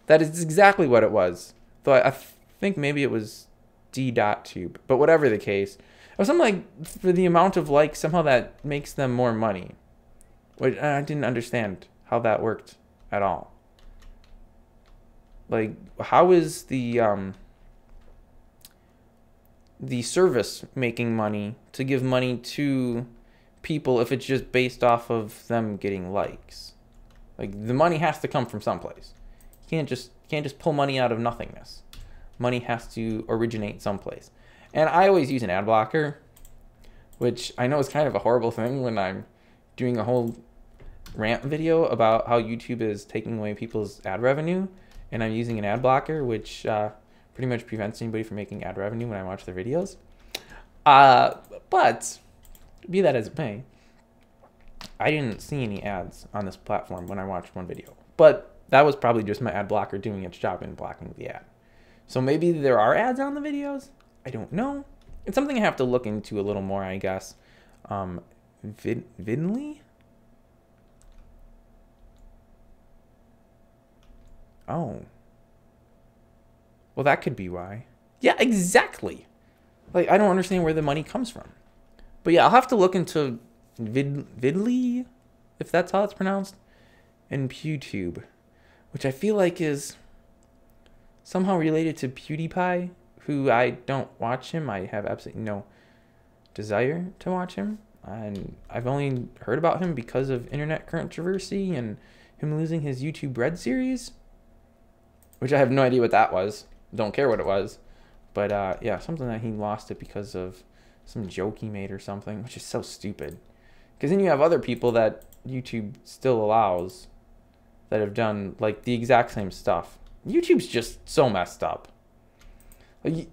That is exactly what it was. Though I think maybe it was D.tube. But whatever the case, it was something like for the amount of likes, somehow that makes them more money. Which I didn't understand how that worked at all. Like, how is the service making money to give money to people if it's just based off of them getting likes? Like, the money has to come from someplace. You can't just pull money out of nothingness. Money has to originate someplace. And I always use an ad blocker, which I know is kind of a horrible thing when I'm doing a whole rant video about how YouTube is taking away people's ad revenue, and I'm using an ad blocker, which pretty much prevents anybody from making ad revenue when I watch their videos. But be that as it may, I didn't see any ads on this platform when I watched one video. But that was probably just my ad blocker doing its job in blocking the ad. So maybe there are ads on the videos. I don't know. It's something I have to look into a little more, I guess. Vidly? Oh. Well, that could be why. Yeah, exactly. Like, I don't understand where the money comes from. But yeah, I'll have to look into Vidly, if that's how it's pronounced, and PewTube, which I feel like is somehow related to PewDiePie, who I don't watch him. I have absolutely no desire to watch him. And I've only heard about him because of internet controversy and him losing his YouTube Red series, which I have no idea what that was. Don't care what it was. But yeah, something that he lost it because of some joke he made or something, which is so stupid. Because then you have other people that YouTube still allows that have done like the exact same stuff. YouTube's just so messed up. Like,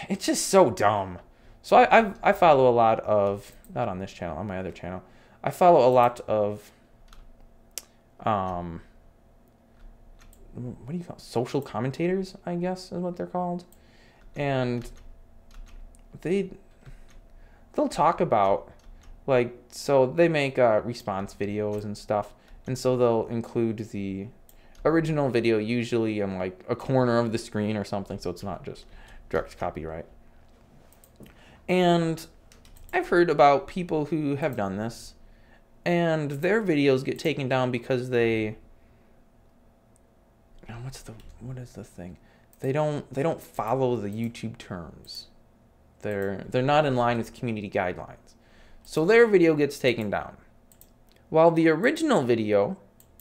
it's just so dumb. So I follow a lot of, not on this channel, on my other channel, I follow a lot of what do you call it? Social commentators, I guess is what they're called. And they'll talk about, like, so they make response videos and stuff, and so they'll include the original video usually in like a corner of the screen or something, so it's not just direct copyright. And I've heard about people who have done this, and their videos get taken down because they, what is the thing? They don't follow the YouTube terms. They're not in line with community guidelines. So their video gets taken down. While the original video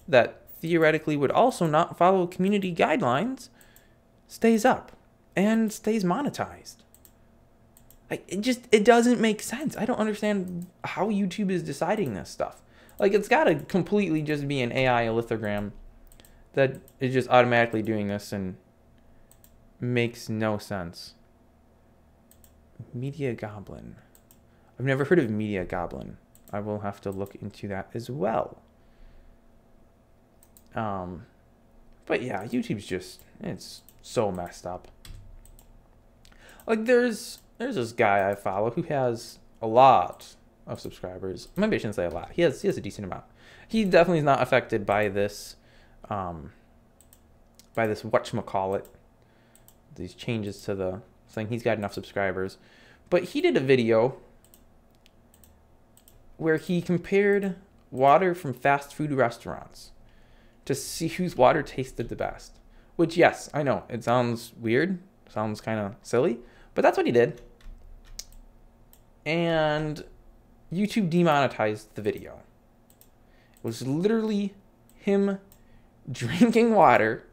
that theoretically would also not follow community guidelines stays up and stays monetized. Like, it doesn't make sense. I don't understand how YouTube is deciding this stuff. Like, it's got to completely just be an AI lithogram that is just automatically doing this and makes no sense. Media Goblin. I've never heard of Media Goblin. I will have to look into that as well. But yeah, YouTube's just, it's so messed up. Like there's this guy I follow who has a lot of subscribers. Maybe I shouldn't say a lot. He has a decent amount. He definitely is not affected by this whatchamacallit, these changes to the thing. He's got enough subscribers. But he did a video where he compared water from fast food restaurants to see whose water tasted the best. Which, yes, I know, it sounds weird, sounds kind of silly, but that's what he did. And YouTube demonetized the video. It was literally him drinking water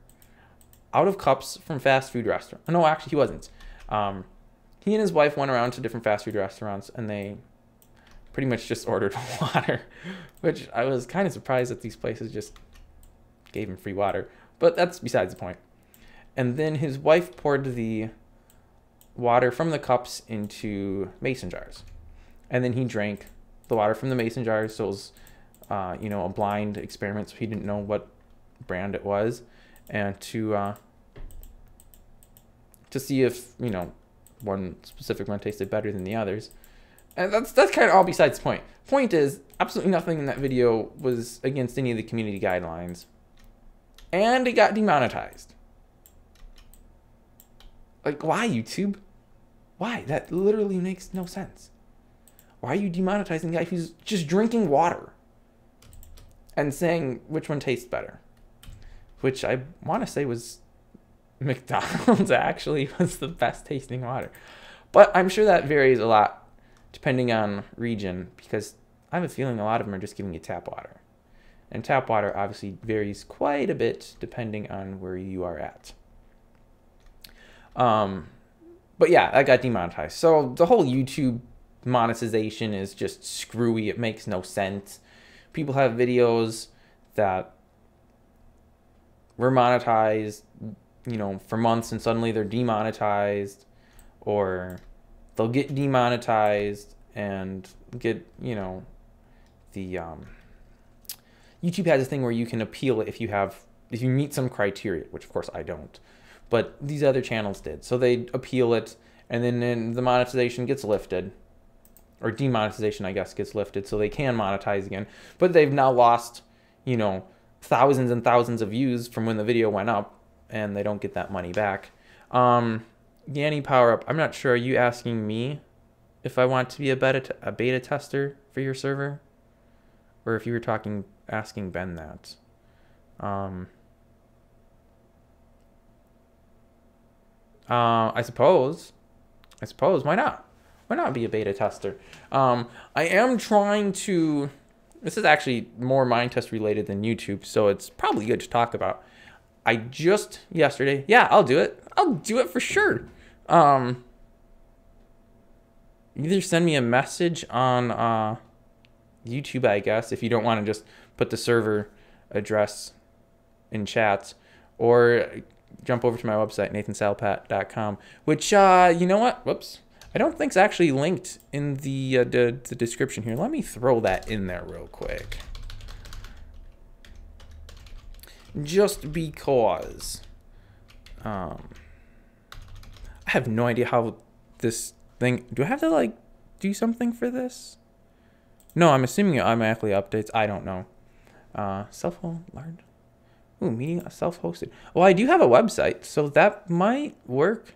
out of cups from fast food restaurants. No, actually, he wasn't. He and his wife went around to different fast food restaurants, and they pretty much just ordered water, which I was kind of surprised that these places just gave him free water. But that's besides the point. And then his wife poured the water from the cups into mason jars. And then he drank the water from the mason jars. So it was, you know, a blind experiment. So he didn't know what brand it was. And to see if, you know, one specific one tasted better than the others. And that's kind of all besides the point. Point is, absolutely nothing in that video was against any of the community guidelines. And it got demonetized. Like, why, YouTube? Why? That literally makes no sense. Why are you demonetizing the guy who's just drinking water and saying which one tastes better? Which I want to say was McDonald's actually was the best tasting water. But I'm sure that varies a lot depending on region, because I have a feeling a lot of them are just giving you tap water. And tap water obviously varies quite a bit depending on where you are at. But yeah, that got demonetized. So the whole YouTube monetization is just screwy. It makes no sense. People have videos that were monetized, you know, for months, and suddenly they're demonetized, or they'll get demonetized and get, you know, the YouTube has this thing where you can appeal it if you meet some criteria, which of course I don't, but these other channels did. So they appeal it, and then the monetization gets lifted, or demonetization, I guess, gets lifted, so they can monetize again. But they've now lost, you know, thousands and thousands of views from when the video went up, and they don't get that money back. Yanni Power Up, I'm not sure. Are you asking me if I want to be a beta tester for your server, or if you were asking Ben that? I suppose. Why not? Why not be a beta tester? I am trying to. This is actually more Minetest related than YouTube, so it's probably good to talk about. I just yesterday. Yeah, I'll do it. I'll do it for sure. Either send me a message on YouTube, I guess, if you don't want to just put the server address in chats, or jump over to my website, nathansalpat.com, which, you know what? Whoops. I don't think it's actually linked in the description here. Let me throw that in there real quick. Just because. I have no idea how this thing... Do I have to, like, do something for this? No, I'm assuming it automatically updates. I don't know. Self-hosted. Ooh, meeting self-hosted. Well, I do have a website, so that might work.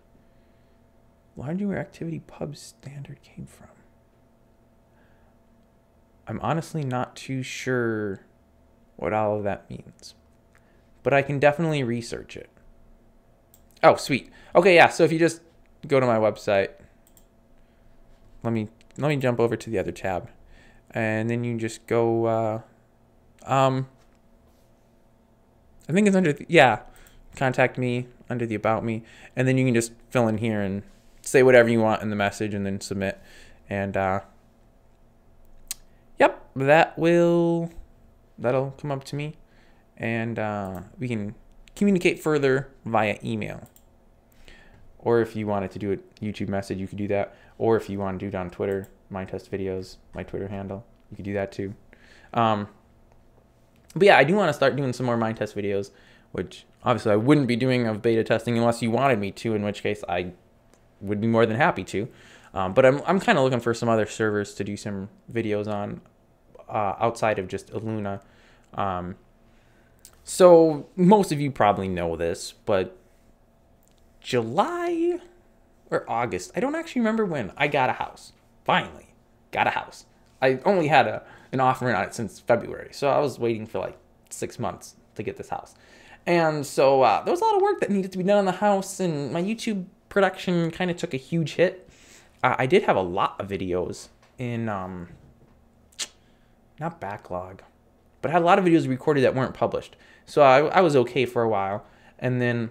Largely where activity pub standard came from. I'm honestly not too sure what all of that means, but I can definitely research it. Oh, sweet. Okay, yeah. So if you just go to my website, let me jump over to the other tab, and then you just go. I think it's under contact me under the about me, and then you can just fill in here and say whatever you want in the message, and then submit. And yep, that'll come up to me, and we can communicate further via email. Or if you wanted to do a YouTube message, you could do that. Or if you want to do it on Twitter, Minetest Videos, my Twitter handle, you could do that too. But yeah, I do want to start doing some more Minetest videos, which obviously I wouldn't be doing of beta testing unless you wanted me to, in which case I would be more than happy to. But I'm kind of looking for some other servers to do some videos on outside of just Illuna. So most of you probably know this, but July or August, I don't actually remember when, I got a house. Finally, got a house. I only had an offer on it since February, so I was waiting for like 6 months to get this house. And so there was a lot of work that needed to be done on the house, and my YouTube production kind of took a huge hit. I did have a lot of videos in, not backlog, but I had a lot of videos recorded that weren't published. So I was okay for a while, and then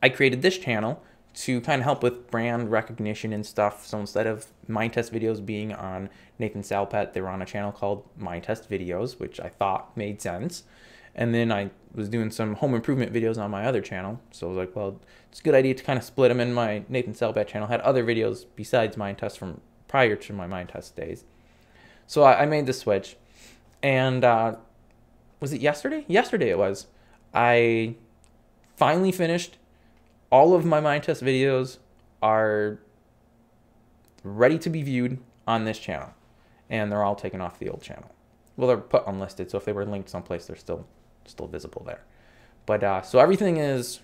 I created this channel to kind of help with brand recognition and stuff. So instead of Minetest videos being on Nathan Salpet, they were on a channel called Minetest Videos, which I thought made sense. And then I was doing some home improvement videos on my other channel. So I was like, well, it's a good idea to kind of split them in. My Nathan Salpet channel had other videos besides Minetest from prior to my Minetest days. So I made the switch. And was it yesterday? Yesterday it was. I finally finished. All of my Minetest videos are ready to be viewed on this channel. And they're all taken off the old channel. Well, they're put unlisted, so if they were linked someplace, they're still visible there. But so everything is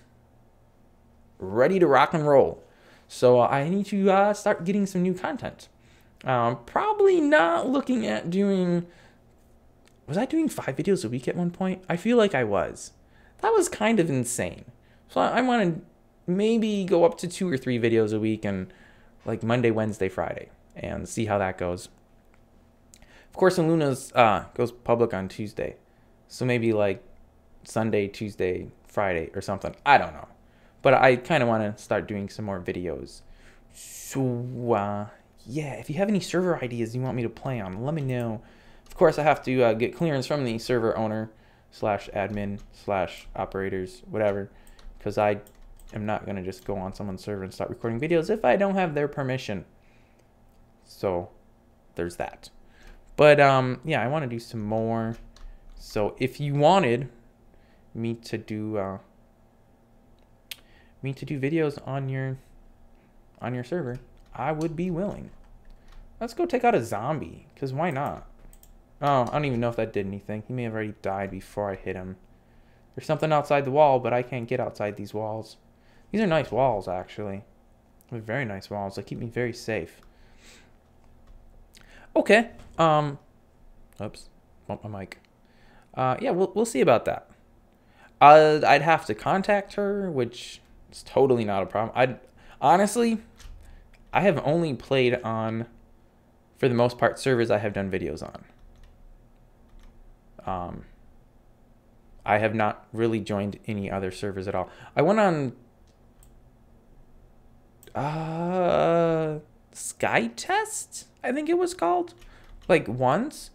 ready to rock and roll. So I need to start getting some new content. Probably not looking at doing... Was I doing 5 videos a week at one point? I feel like I was. That was kind of insane. So I want to maybe go up to 2 or 3 videos a week, and like Monday, Wednesday, Friday, and see how that goes. Of course, Illuna's goes public on Tuesday, so maybe like Sunday, Tuesday, Friday, or something. I don't know, but I kind of want to start doing some more videos. So yeah, if you have any server ideas you want me to play on, let me know. Of course, I have to get clearance from the server owner / admin / operators, whatever, because I am not going to just go on someone's server and start recording videos if I don't have their permission. So there's that. But yeah, I want to do some more. So if you wanted me to do videos on your server, I would be willing. Let's go take out a zombie, because why not? Oh, I don't even know if that did anything. He may have already died before I hit him. There's something outside the wall, but I can't get outside these walls. These are nice walls, actually. They're very nice walls. They keep me very safe. Okay. Oops. Bumped my mic. Yeah, we'll see about that. I'd have to contact her, which is totally not a problem. Honestly, I have only played on, for the most part, servers I have done videos on. I have not really joined any other servers at all. I went on Skytest, I think it was called, like once,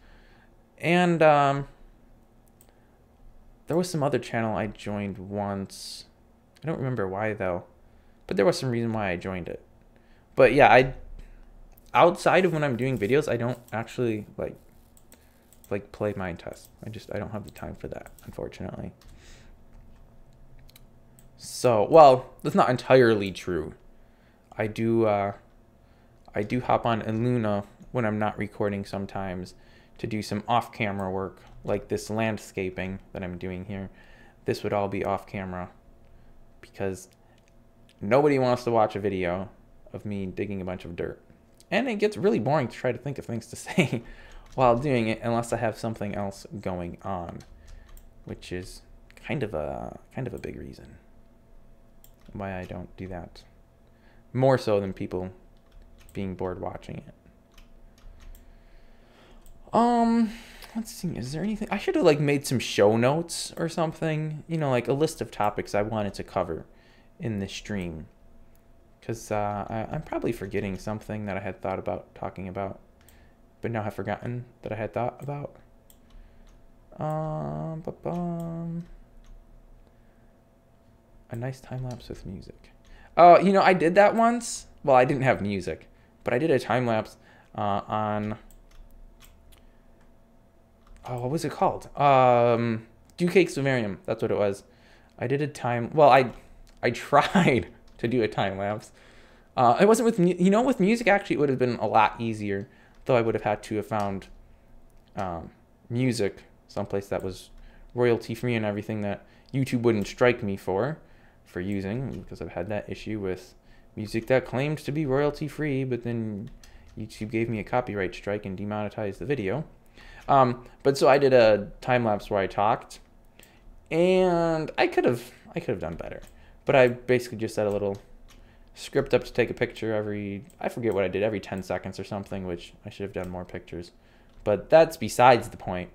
and there was some other channel I joined once. I don't remember why though, but there was some reason why I joined it. But yeah, outside of when I'm doing videos, I don't actually like play Minetest. I don't have the time for that, unfortunately. So, well, that's not entirely true. I do hop on Illuna when I'm not recording sometimes to do some off-camera work, like this landscaping that I'm doing here. This would all be off-camera because nobody wants to watch a video of me digging a bunch of dirt. And it gets really boring to try to think of things to say while doing it unless I have something else going on, which is kind of a big reason why I don't do that. More so than people being bored watching it. Let's see, is there anything? I should have like made some show notes or something, you know, like a list of topics I wanted to cover in this stream. Because I'm probably forgetting something that I had thought about talking about, but now I've forgotten that I had thought about. Ba-bum. A nice time lapse with music. Oh, you know, I did that once. Well, I didn't have music, but I did a time lapse on. Oh, what was it called? Do Cakes with Miriam. That's what it was. I did a time. Well, I tried to do a time lapse. It wasn't with with music. Actually, it would have been a lot easier. Though I would have had to have found music someplace that was royalty free and everything that YouTube wouldn't strike me for using, because I've had that issue with music that claimed to be royalty free, but then YouTube gave me a copyright strike and demonetized the video. But so I did a time lapse where I talked, and I could have done better, but I basically just set a little script up to take a picture I forget what I did, every 10 seconds or something, which I should have done more pictures, but that's besides the point.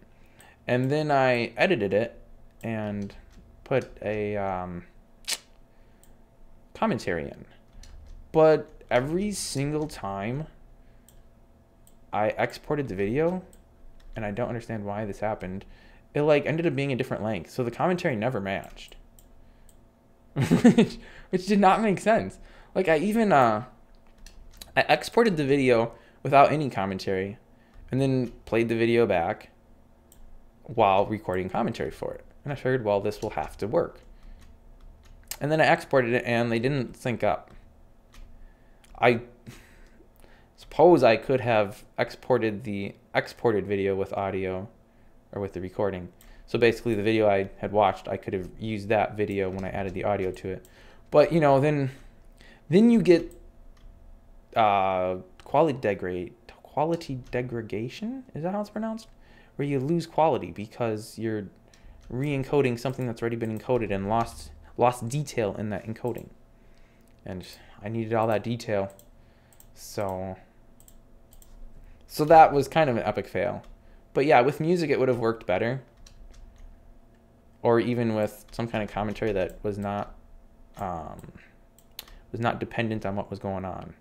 And then I edited it and put a commentary in, but every single time I exported the video, and I don't understand why this happened, it like ended up being a different length, so the commentary never matched. which did not make sense. Like I even I exported the video without any commentary and then played the video back while recording commentary for it. And I figured, well, this will have to work. And then I exported it and they didn't sync up. I suppose I could have exported the exported video with audio or with the recording. So basically the video I had watched, I could have used that video when I added the audio to it. But you know, then you get quality degradation, is that how it's pronounced? Where you lose quality because you're re-encoding something that's already been encoded and lost detail in that encoding. And I needed all that detail. So that was kind of an epic fail. But yeah, with music it would have worked better. Or even with some kind of commentary that was not dependent on what was going on.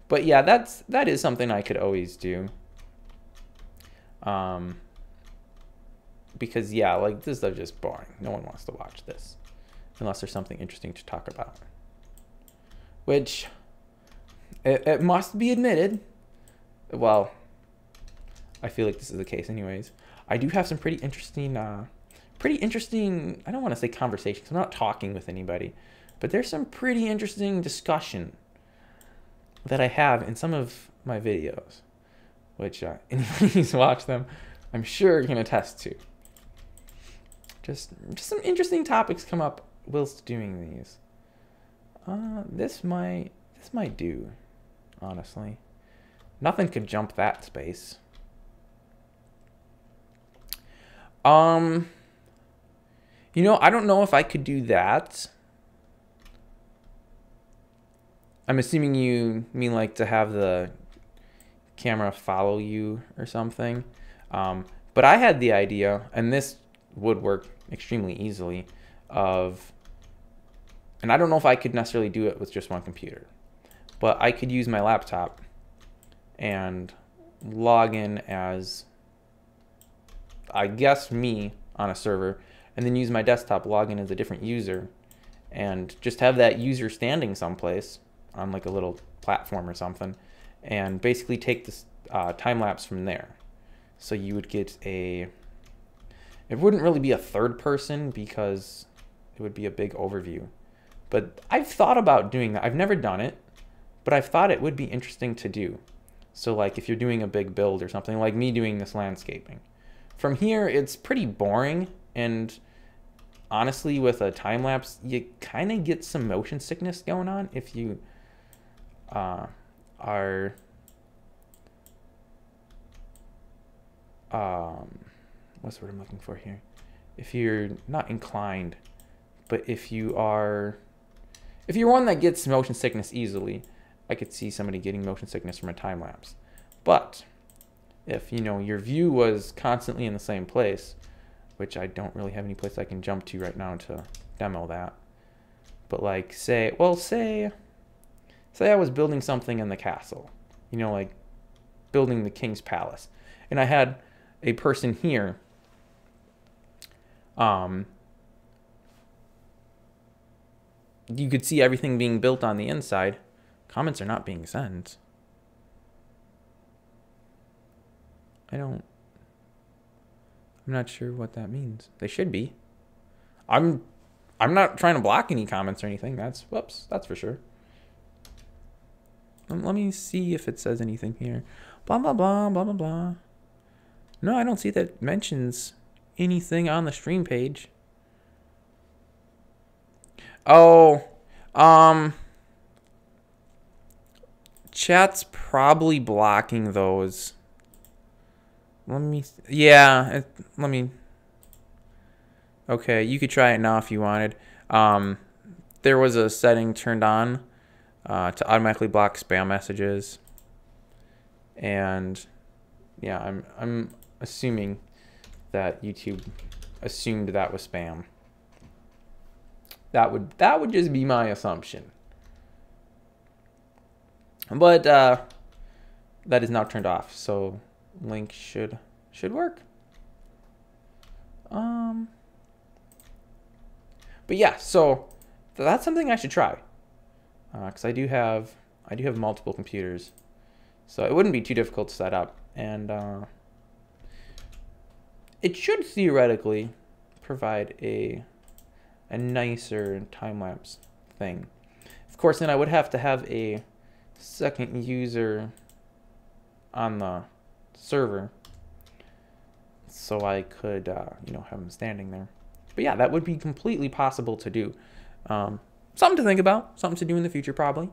But yeah, that is something I could always do. Because yeah, like this is just boring. No one wants to watch this unless there's something interesting to talk about. Which it must be admitted. Well, I feel like this is the case anyways. I do have some pretty interesting, I don't want to say conversations. I'm not talking with anybody, but there's some pretty interesting discussion that I have in some of my videos, which anybody who's watched them, I'm sure can attest to. Just some interesting topics come up whilst doing these. This might do, honestly. Nothing could jump that space. You know, I don't know if I could do that. I'm assuming you mean like to have the camera follow you or something. But I had the idea, and this would work extremely easily, and I don't know if I could necessarily do it with just one computer, but I could use my laptop and log in as, I guess, me on a server, and then use my desktop, log in as a different user, and just have that user standing someplace on like a little platform or something, and basically take this time lapse from there. So you would get it wouldn't really be a third person because it would be a big overview. But I've thought about doing that. I've never done it, but I've thought it would be interesting to do. So like if you're doing a big build or something, like me doing this landscaping. From here, it's pretty boring, and honestly, with a time lapse, you kind of get some motion sickness going on if you are what's the word I'm looking for here? If you're not inclined, but if you're one that gets motion sickness easily, I could see somebody getting motion sickness from a time lapse. But if your view was constantly in the same place, which I don't really have any place I can jump to right now to demo that, but like say I was building something in the castle, like building the king's palace, and I had a person here You could see everything being built on the inside. Comments are not being sent. I'm not sure what that means. They should be. I'm not trying to block any comments or anything. That's for sure. Let me see if it says anything here. Blah, blah, blah, blah, blah, blah. No, I don't see that it mentions anything on the stream page. Oh, chat's probably blocking those. Let me, yeah, let me, okay, you could try it now if you wanted. There was a setting turned on to automatically block spam messages. And yeah, I'm assuming that YouTube assumed that was spam. That would just be my assumption. But that is now turned off, so link should work. But yeah, so that's something I should try, because I do have multiple computers, so it wouldn't be too difficult to set up, and it should theoretically provide a nicer time-lapse thing. Of course, then I would have to have a second user on the server so I could you know, have them standing there. But yeah, that would be completely possible to do. Something to think about, something to do in the future probably.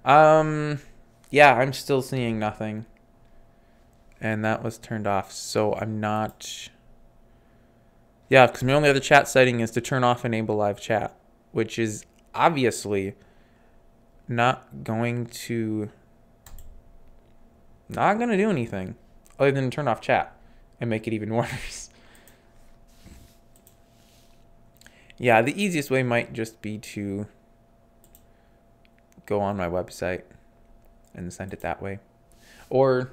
Yeah, I'm still seeing nothing, and that was turned off, so I'm not. Yeah, because my only other chat setting is to turn off enable live chat, which is obviously not going to do anything other than turn off chat and make it even worse. Yeah, the easiest way might just be to go on my website and send it that way, or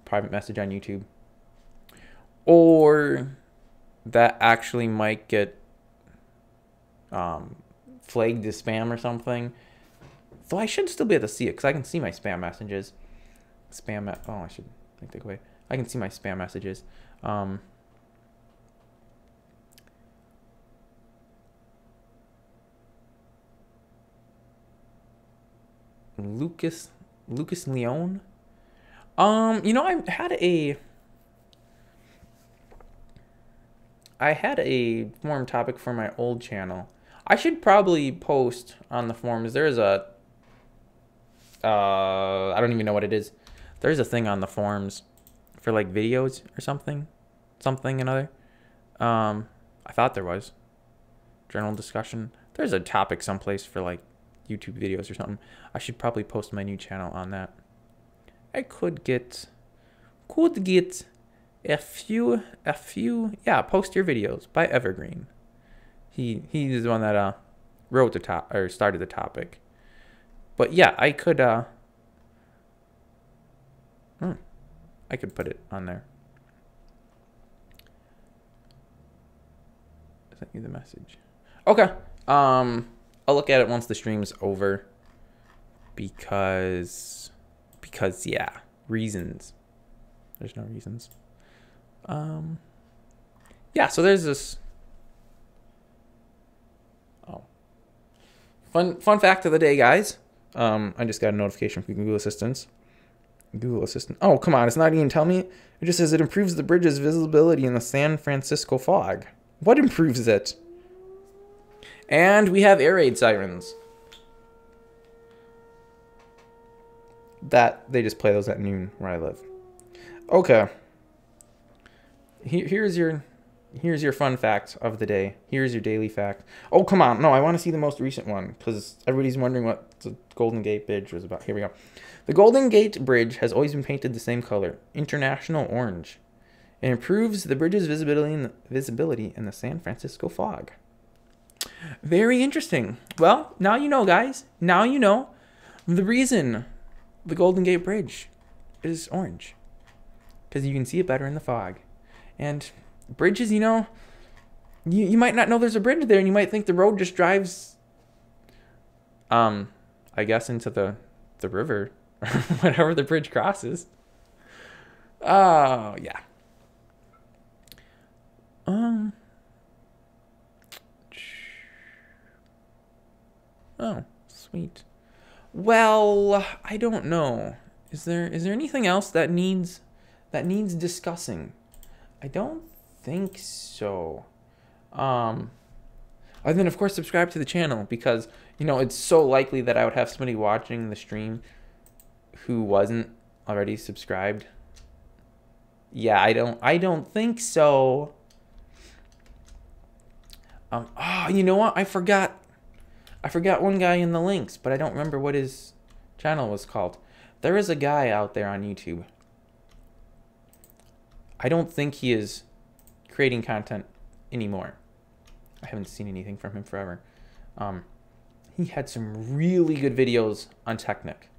private message on YouTube, or that actually might get flagged as spam or something. Though I should still be able to see it because I can see my spam messages. Oh, I should take away. I can see my spam messages. Lucas Leone. You know, I had a forum topic for my old channel. I should probably post on the forums. There's a I don't even know what it is. There's a thing on the forums for like videos or something another. I thought there was general discussion. There's a topic someplace for like YouTube videos or something. I should probably post my new channel on that. I could get a few, yeah, post your videos by Evergreen. He's the one that wrote the top or started the topic. But yeah, I could put it on there. Sent you the message. Okay. I'll look at it once the stream's over. Because yeah, reasons. There's no reasons. Yeah, so there's this. Oh. Fun fact of the day, guys. I just got a notification from Google Assistant. Oh, come on. It's not even telling me. It just says it improves the bridge's visibility in the San Francisco fog. What improves it? And we have air raid sirens. That they just play those at noon where I live. Okay. Here's your fun fact of the day. Here's your daily fact. Oh, come on. No, I want to see the most recent one because everybody's wondering what the Golden Gate Bridge was about. Here we go. The Golden Gate Bridge has always been painted the same color, international orange. It improves the bridge's visibility in the San Francisco fog. Very interesting. Well, now you know, guys. Now you know the reason the Golden Gate Bridge is orange. Because you can see it better in the fog. And bridges, you know, you might not know there's a bridge there, and you might think the road just drives, I guess, into the river, or whatever the bridge crosses. Oh, yeah. Oh, sweet. Well, I don't know. Is there anything else that needs discussing? I don't think so. And then of course subscribe to the channel, because you know it's so likely that I would have somebody watching the stream who wasn't already subscribed. Yeah, I don't think so. Oh, you know what? I forgot one guy in the links, but I don't remember what his channel was called. There is a guy out there on YouTube. I don't think he is creating content anymore. I haven't seen anything from him forever. He had some really good videos on Technic,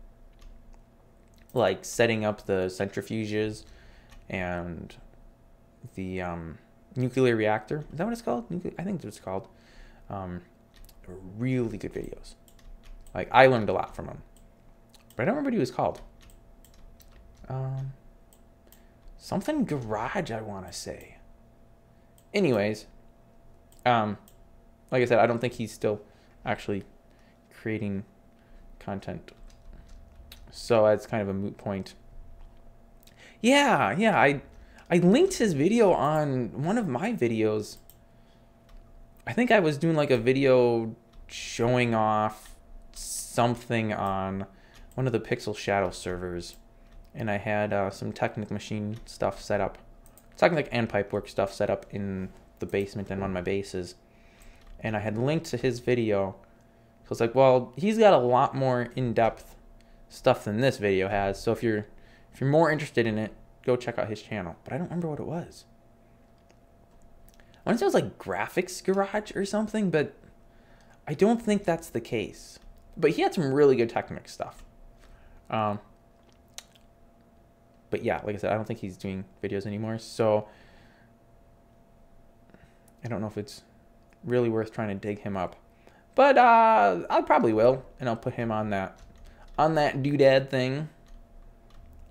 like setting up the centrifuges and the nuclear reactor. Is that what it's called? I think that's what it's called. Really good videos. Like, I learned a lot from him, but I don't remember what he was called. Something Garage, I want to say. Anyways, like I said, I don't think he's still actually creating content, so that's kind of a moot point. Yeah, I linked his video on one of my videos. I think I was doing like a video showing off something on one of the Pixel Shadow servers, and I had some Technic machine stuff set up, Technic and Pipework stuff set up in the basement in one of my bases, and I had linked to his video. So I was like, well, he's got a lot more in-depth stuff than this video has, so if you're more interested in it, go check out his channel. But I don't remember what it was. I want to say it was like Graphics Garage or something, but I don't think that's the case. But he had some really good Technic stuff. But yeah, like I said, I don't think he's doing videos anymore, so I don't know if it's really worth trying to dig him up. But I probably will, and I'll put him on that doodad thing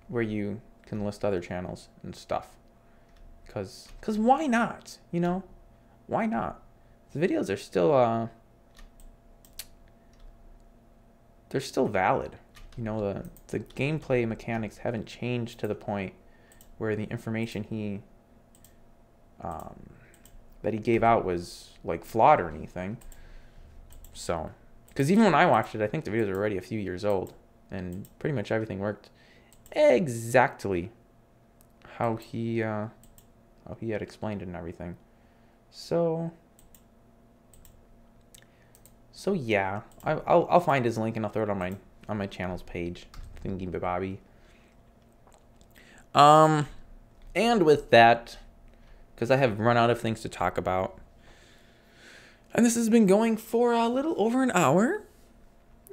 where you can list other channels and stuff. Cause why not? You know, why not? The videos are still they're still valid. You know, the gameplay mechanics haven't changed to the point where the information he that he gave out was like flawed or anything. So, because even when I watched it, I think the videos were already a few years old, and pretty much everything worked exactly how he had explained it and everything. So yeah, I'll find his link and I'll throw it on my channel's page, Thingy Bobby. And with that, because I have run out of things to talk about, and this has been going for a little over an hour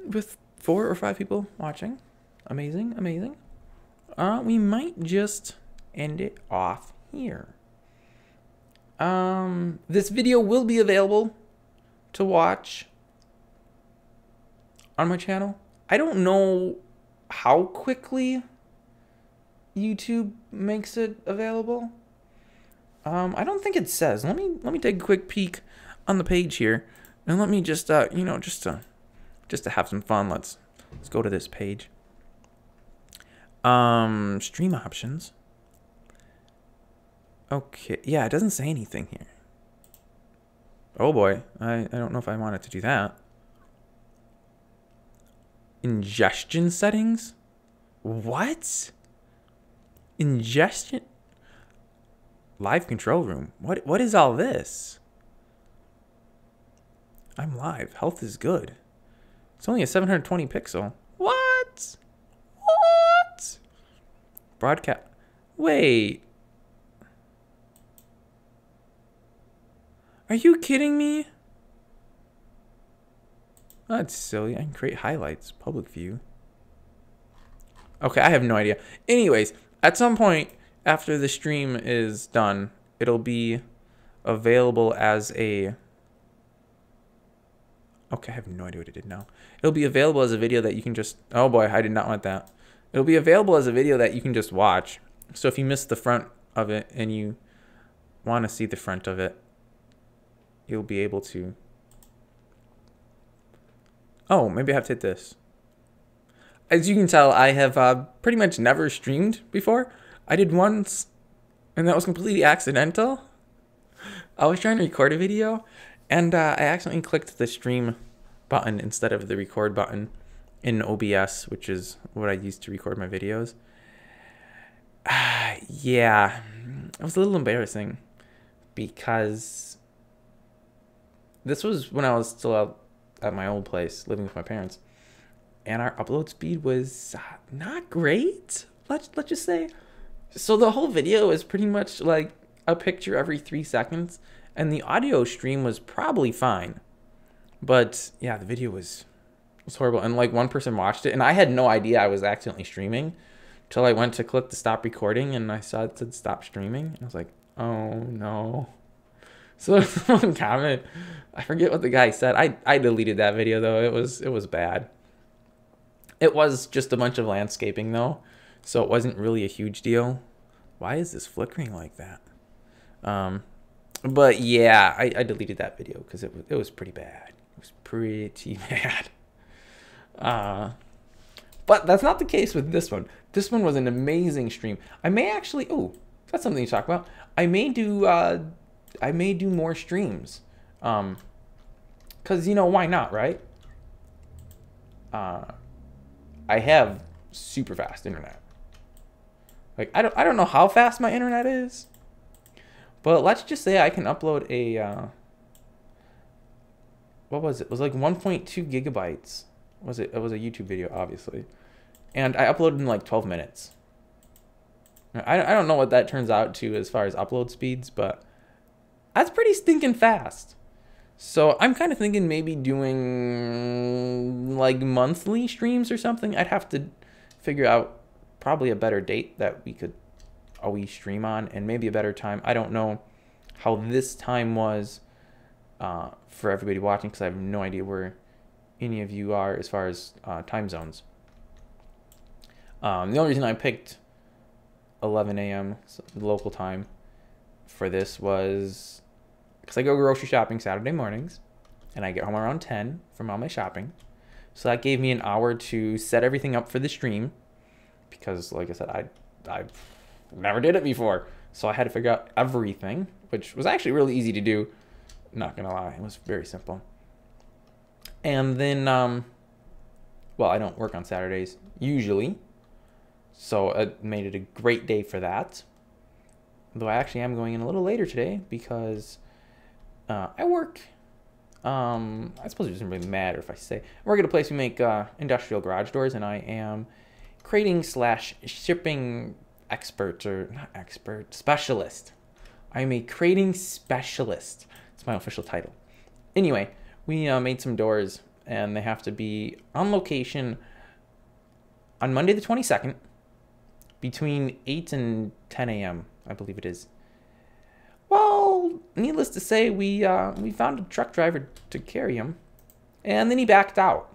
with 4 or 5 people watching. Amazing, amazing. We might just end it off here. This video will be available to watch on my channel. I don't know how quickly YouTube makes it available. I don't think it says. Let me take a quick peek on the page here, and let me just you know, just to have some fun, let's go to this page. Stream options. Okay, yeah, it doesn't say anything here. Oh boy, I don't know if I wanted to do that. Ingestion settings? What? Ingestion? Live control room. What is all this? I'm live. Health is good. It's only a 720 pixel. What? What? Broadcast. Wait. Are you kidding me? That's silly. I can create highlights. Public view. Okay, I have no idea. Anyways, at some point after the stream is done it'll be available as a... Okay, I have no idea what it did now. It'll be available as a video that you can just... Oh boy, I did not want that. It'll be available as a video that you can just watch. So if you missed the front of it and you want to see the front of it, you'll be able to... Oh, maybe I have to hit this. As you can tell, I have pretty much never streamed before. I did once, and that was completely accidental. I was trying to record a video, and I accidentally clicked the stream button instead of the record button in OBS, which is what I use to record my videos. Yeah, it was a little embarrassing because this was when I was still out at my old place living with my parents, and our upload speed was not great. Let's just say. So the whole video is pretty much like a picture every 3 seconds, and the audio stream was probably fine, but yeah, the video was horrible. And like one person watched it, and I had no idea I was accidentally streaming till I went to click to stop recording, and I saw it said stop streaming, and I was like, oh no. So someone comment, I forget what the guy said. I deleted that video though. It was bad. It was just a bunch of landscaping though, so it wasn't really a huge deal. Why is this flickering like that? But yeah, I deleted that video because it was pretty bad. It was pretty bad. But that's not the case with this one. This one was an amazing stream. I may actually, oh, that's something to talk about. I may do more streams. Cause you know, why not, right? I have super fast internet. Like I don't know how fast my internet is, but let's just say I can upload a what was it? It was like 1.2 gigabytes. Was it? It was a YouTube video, obviously, and I uploaded in like 12 minutes. I don't know what that turns out to as far as upload speeds, but that's pretty stinking fast. So I'm kind of thinking maybe doing like monthly streams or something. I'd have to figure out probably a better date that we could always stream on, and maybe a better time. I don't know how this time was for everybody watching, because I have no idea where any of you are as far as time zones. The only reason I picked 11 a.m. local time for this was because I go grocery shopping Saturday mornings, and I get home around 10 from all my shopping. So that gave me an hour to set everything up for the stream, because like I said, I never did it before. So I had to figure out everything, which was actually really easy to do. Not gonna lie, it was very simple. And then, well, I don't work on Saturdays usually, so it made it a great day for that. Though I actually am going in a little later today because I work, I suppose it doesn't really matter if I say, I work at a place we make industrial garage doors, and I am crating / shipping expert, or not expert, specialist. I'm a crating specialist. It's my official title. Anyway, we made some doors, and they have to be on location on Monday the 22nd between 8 and 10 a.m., I believe it is. Well, needless to say, we found a truck driver to carry him, and then he backed out.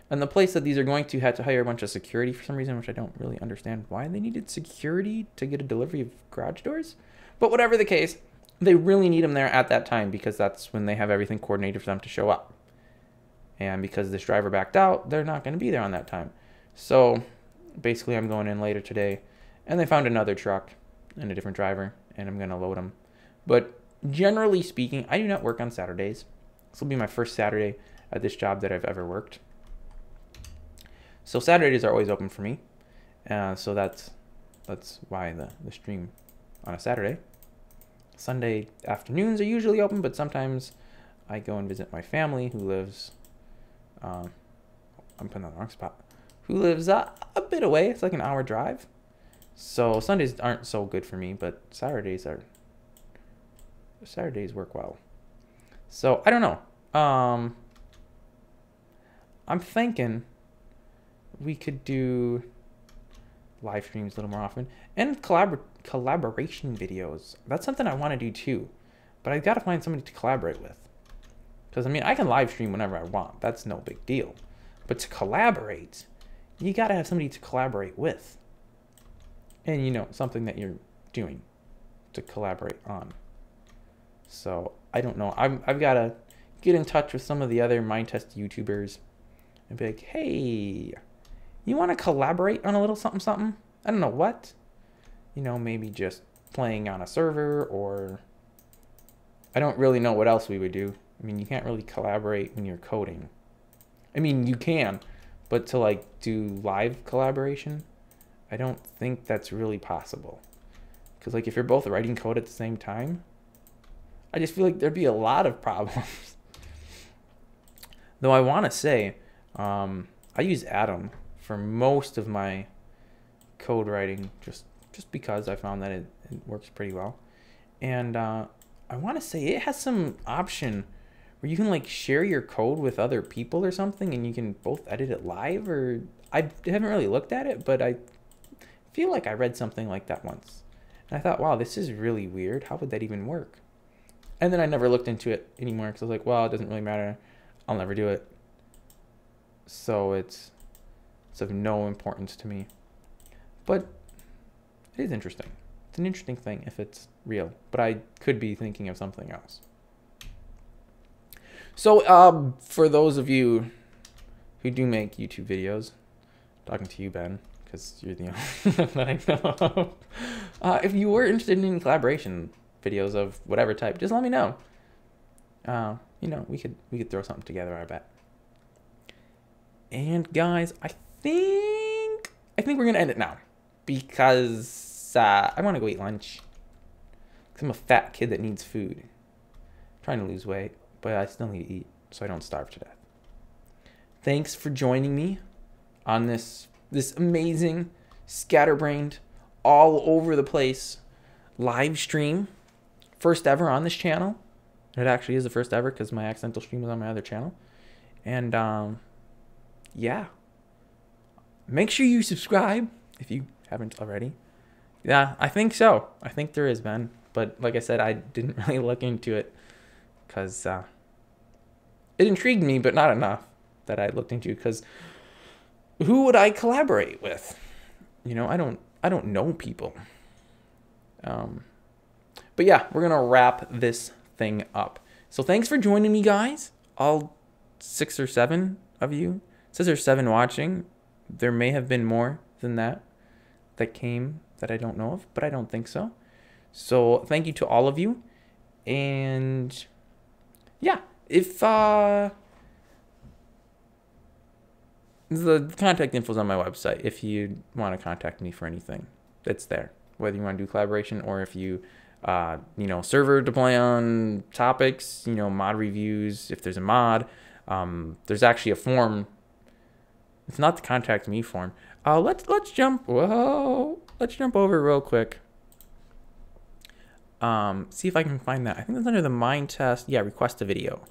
And the place that these are going to had to hire a bunch of security for some reason, which I don't really understand why they needed security to get a delivery of garage doors. But whatever the case, they really need him there at that time, because that's when they have everything coordinated for them to show up. And because this driver backed out, they're not going to be there on that time. So basically I'm going in later today, and they found another truck and a different driver, and I'm going to load them. But generally speaking, I do not work on Saturdays. This will be my first Saturday at this job that I've ever worked. So Saturdays are always open for me. So that's why the stream on a Saturday. Sunday afternoons are usually open, but sometimes I go and visit my family who lives, I'm putting on the wrong spot, who lives a bit away. It's like an hour drive. So Sundays aren't so good for me, but Saturdays work well. So I don't know. I'm thinking we could do live streams a little more often, and collaboration videos. That's something I want to do too, but I got to find somebody to collaborate with. Because I mean, I can live stream whenever I want. That's no big deal. But to collaborate, you got to have somebody to collaborate with. And you know, something that you're doing to collaborate on. So I don't know. I've got to get in touch with some of the other Minetest YouTubers and be like, hey, you want to collaborate on a little something something? I don't know what. You know, maybe just playing on a server, or I don't really know what else we would do. I mean, you can't really collaborate when you're coding. I mean, you can, but to like do live collaboration, I don't think that's really possible. Because like if you're both writing code at the same time, I just feel like there'd be a lot of problems. Though I want to say, I use Atom for most of my code writing, just because I found that it works pretty well. And I want to say it has some option where you can like share your code with other people or something, and you can both edit it live, or I haven't really looked at it, but I feel like I read something like that once. And I thought, wow, this is really weird. How would that even work? And then I never looked into it anymore because I was like, well, it doesn't really matter. I'll never do it. So it's of no importance to me. But it is interesting. It's an interesting thing if it's real. But I could be thinking of something else. So for those of you who do make YouTube videos, talking to you, Ben, because you're the only one that I know of. If you were interested in collaboration videos of whatever type, just let me know. You know, we could throw something together, I bet. And guys, I think we're gonna end it now because I want to go eat lunch. Cause I'm a fat kid that needs food. I'm trying to lose weight, but I still need to eat so I don't starve to death. Thanks for joining me on this amazing, scatterbrained, all over the place live stream. First ever on this channel. It actually is the first ever because my accidental stream was on my other channel. And yeah. Make sure you subscribe if you haven't already. Yeah, I think so. I think there is, Ben. But like I said, I didn't really look into it because it intrigued me, but not enough that I looked into, because who would I collaborate with? You know, I don't know people. But yeah, we're gonna wrap this thing up. So thanks for joining me, guys. All 6 or 7 of you. It says there's 7 watching. There may have been more than that came that I don't know of, but I don't think so. So thank you to all of you. And yeah, if the contact info is on my website. If you want to contact me for anything, it's there. Whether you want to do collaboration, or if you, you know, server to play on topics, you know, mod reviews. If there's a mod, there's actually a form. It's not the contact me form. Let's jump. Whoa, let's jump over real quick. See if I can find that. I think that's under the Minetest. Yeah, request a video.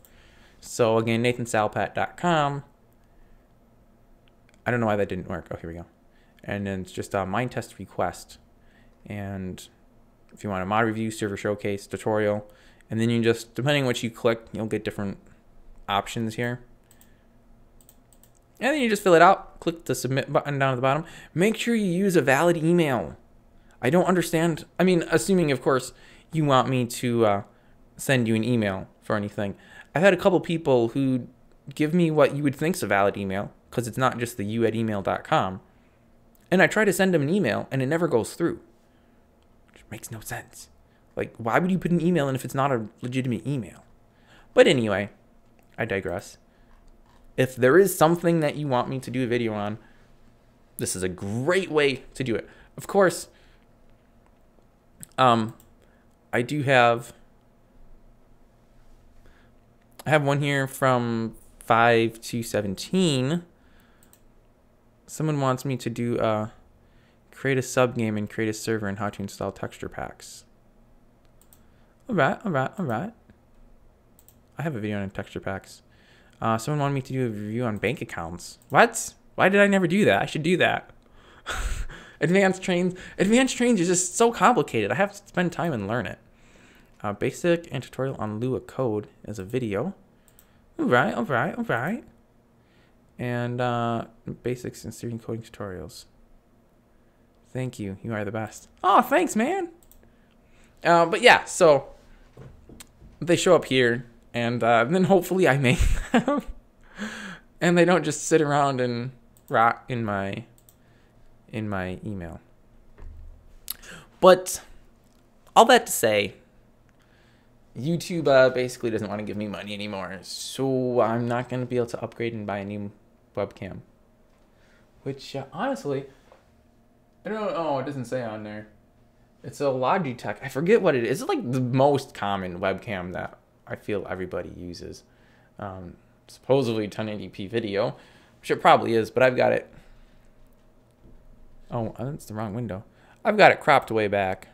So again, nathansalpat.com. I don't know why that didn't work. Oh, here we go. And then it's just a Minetest request. And if you want a mod review, server showcase, tutorial, and then you just, depending on what you click, you'll get different options here. And then you just fill it out. Click the submit button down at the bottom. Make sure you use a valid email. I don't understand. I mean, assuming, of course, you want me to send you an email for anything. I've had a couple people who give me what you would think's a valid email, because it's not just the you@email.com. And I try to send them an email, and it never goes through. Which makes no sense. Like, why would you put an email in if it's not a legitimate email? But anyway, I digress. If there is something that you want me to do a video on, this is a great way to do it. Of course, I have one here from 5 to 17. Someone wants me to do create a sub game and create a server and how to install texture packs. All right. I have a video on texture packs. Someone wanted me to do a review on bank accounts. What? Why did I never do that? I should do that. Advanced trains is just so complicated. I have to spend time and learn it. Basic and tutorial on Lua code is a video. All right. And basics and steering coding tutorials. Thank you. You are the best. Oh, thanks, man. But yeah, so they show up here, and then hopefully I make them, and they don't just sit around and rot in my email. But all that to say, YouTube basically doesn't want to give me money anymore, so I'm not going to be able to upgrade and buy a new webcam. Which, honestly, I don't know. It doesn't say on there. It's a Logitech. I forget what it is. It's like the most common webcam that I feel everybody uses. Supposedly 1080p video, which it probably is, but I've got it. Oh, that's the wrong window. I've got it cropped way back.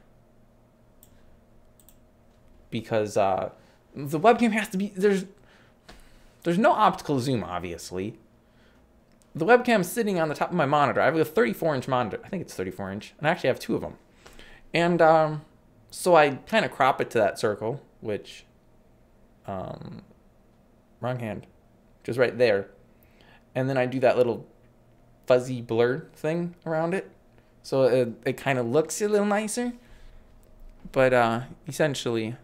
Because the webcam has to be, there's no optical zoom, obviously. The webcam's sitting on the top of my monitor. I have a 34-inch monitor. I think it's 34-inch. And I actually have two of them. And so I kind of crop it to that circle, which, wrong hand, just right there. And then I do that little fuzzy blur thing around it. So it kind of looks a little nicer. But essentially,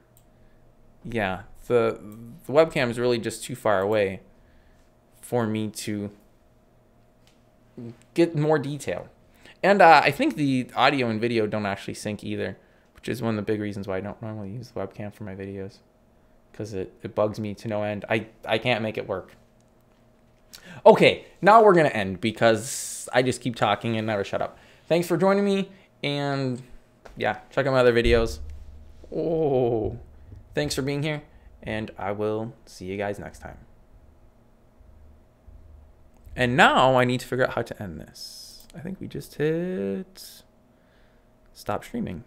yeah, the webcam is really just too far away for me to get more detail. And I think the audio and video don't actually sync either, which is one of the big reasons why I don't normally use the webcam for my videos, because it bugs me to no end. I can't make it work. Okay, now we're going to end because I just keep talking and never shut up. Thanks for joining me, and yeah, check out my other videos. Oh, thanks for being here, and I will see you guys next time. And now I need to figure out how to end this. I think we just hit stop streaming.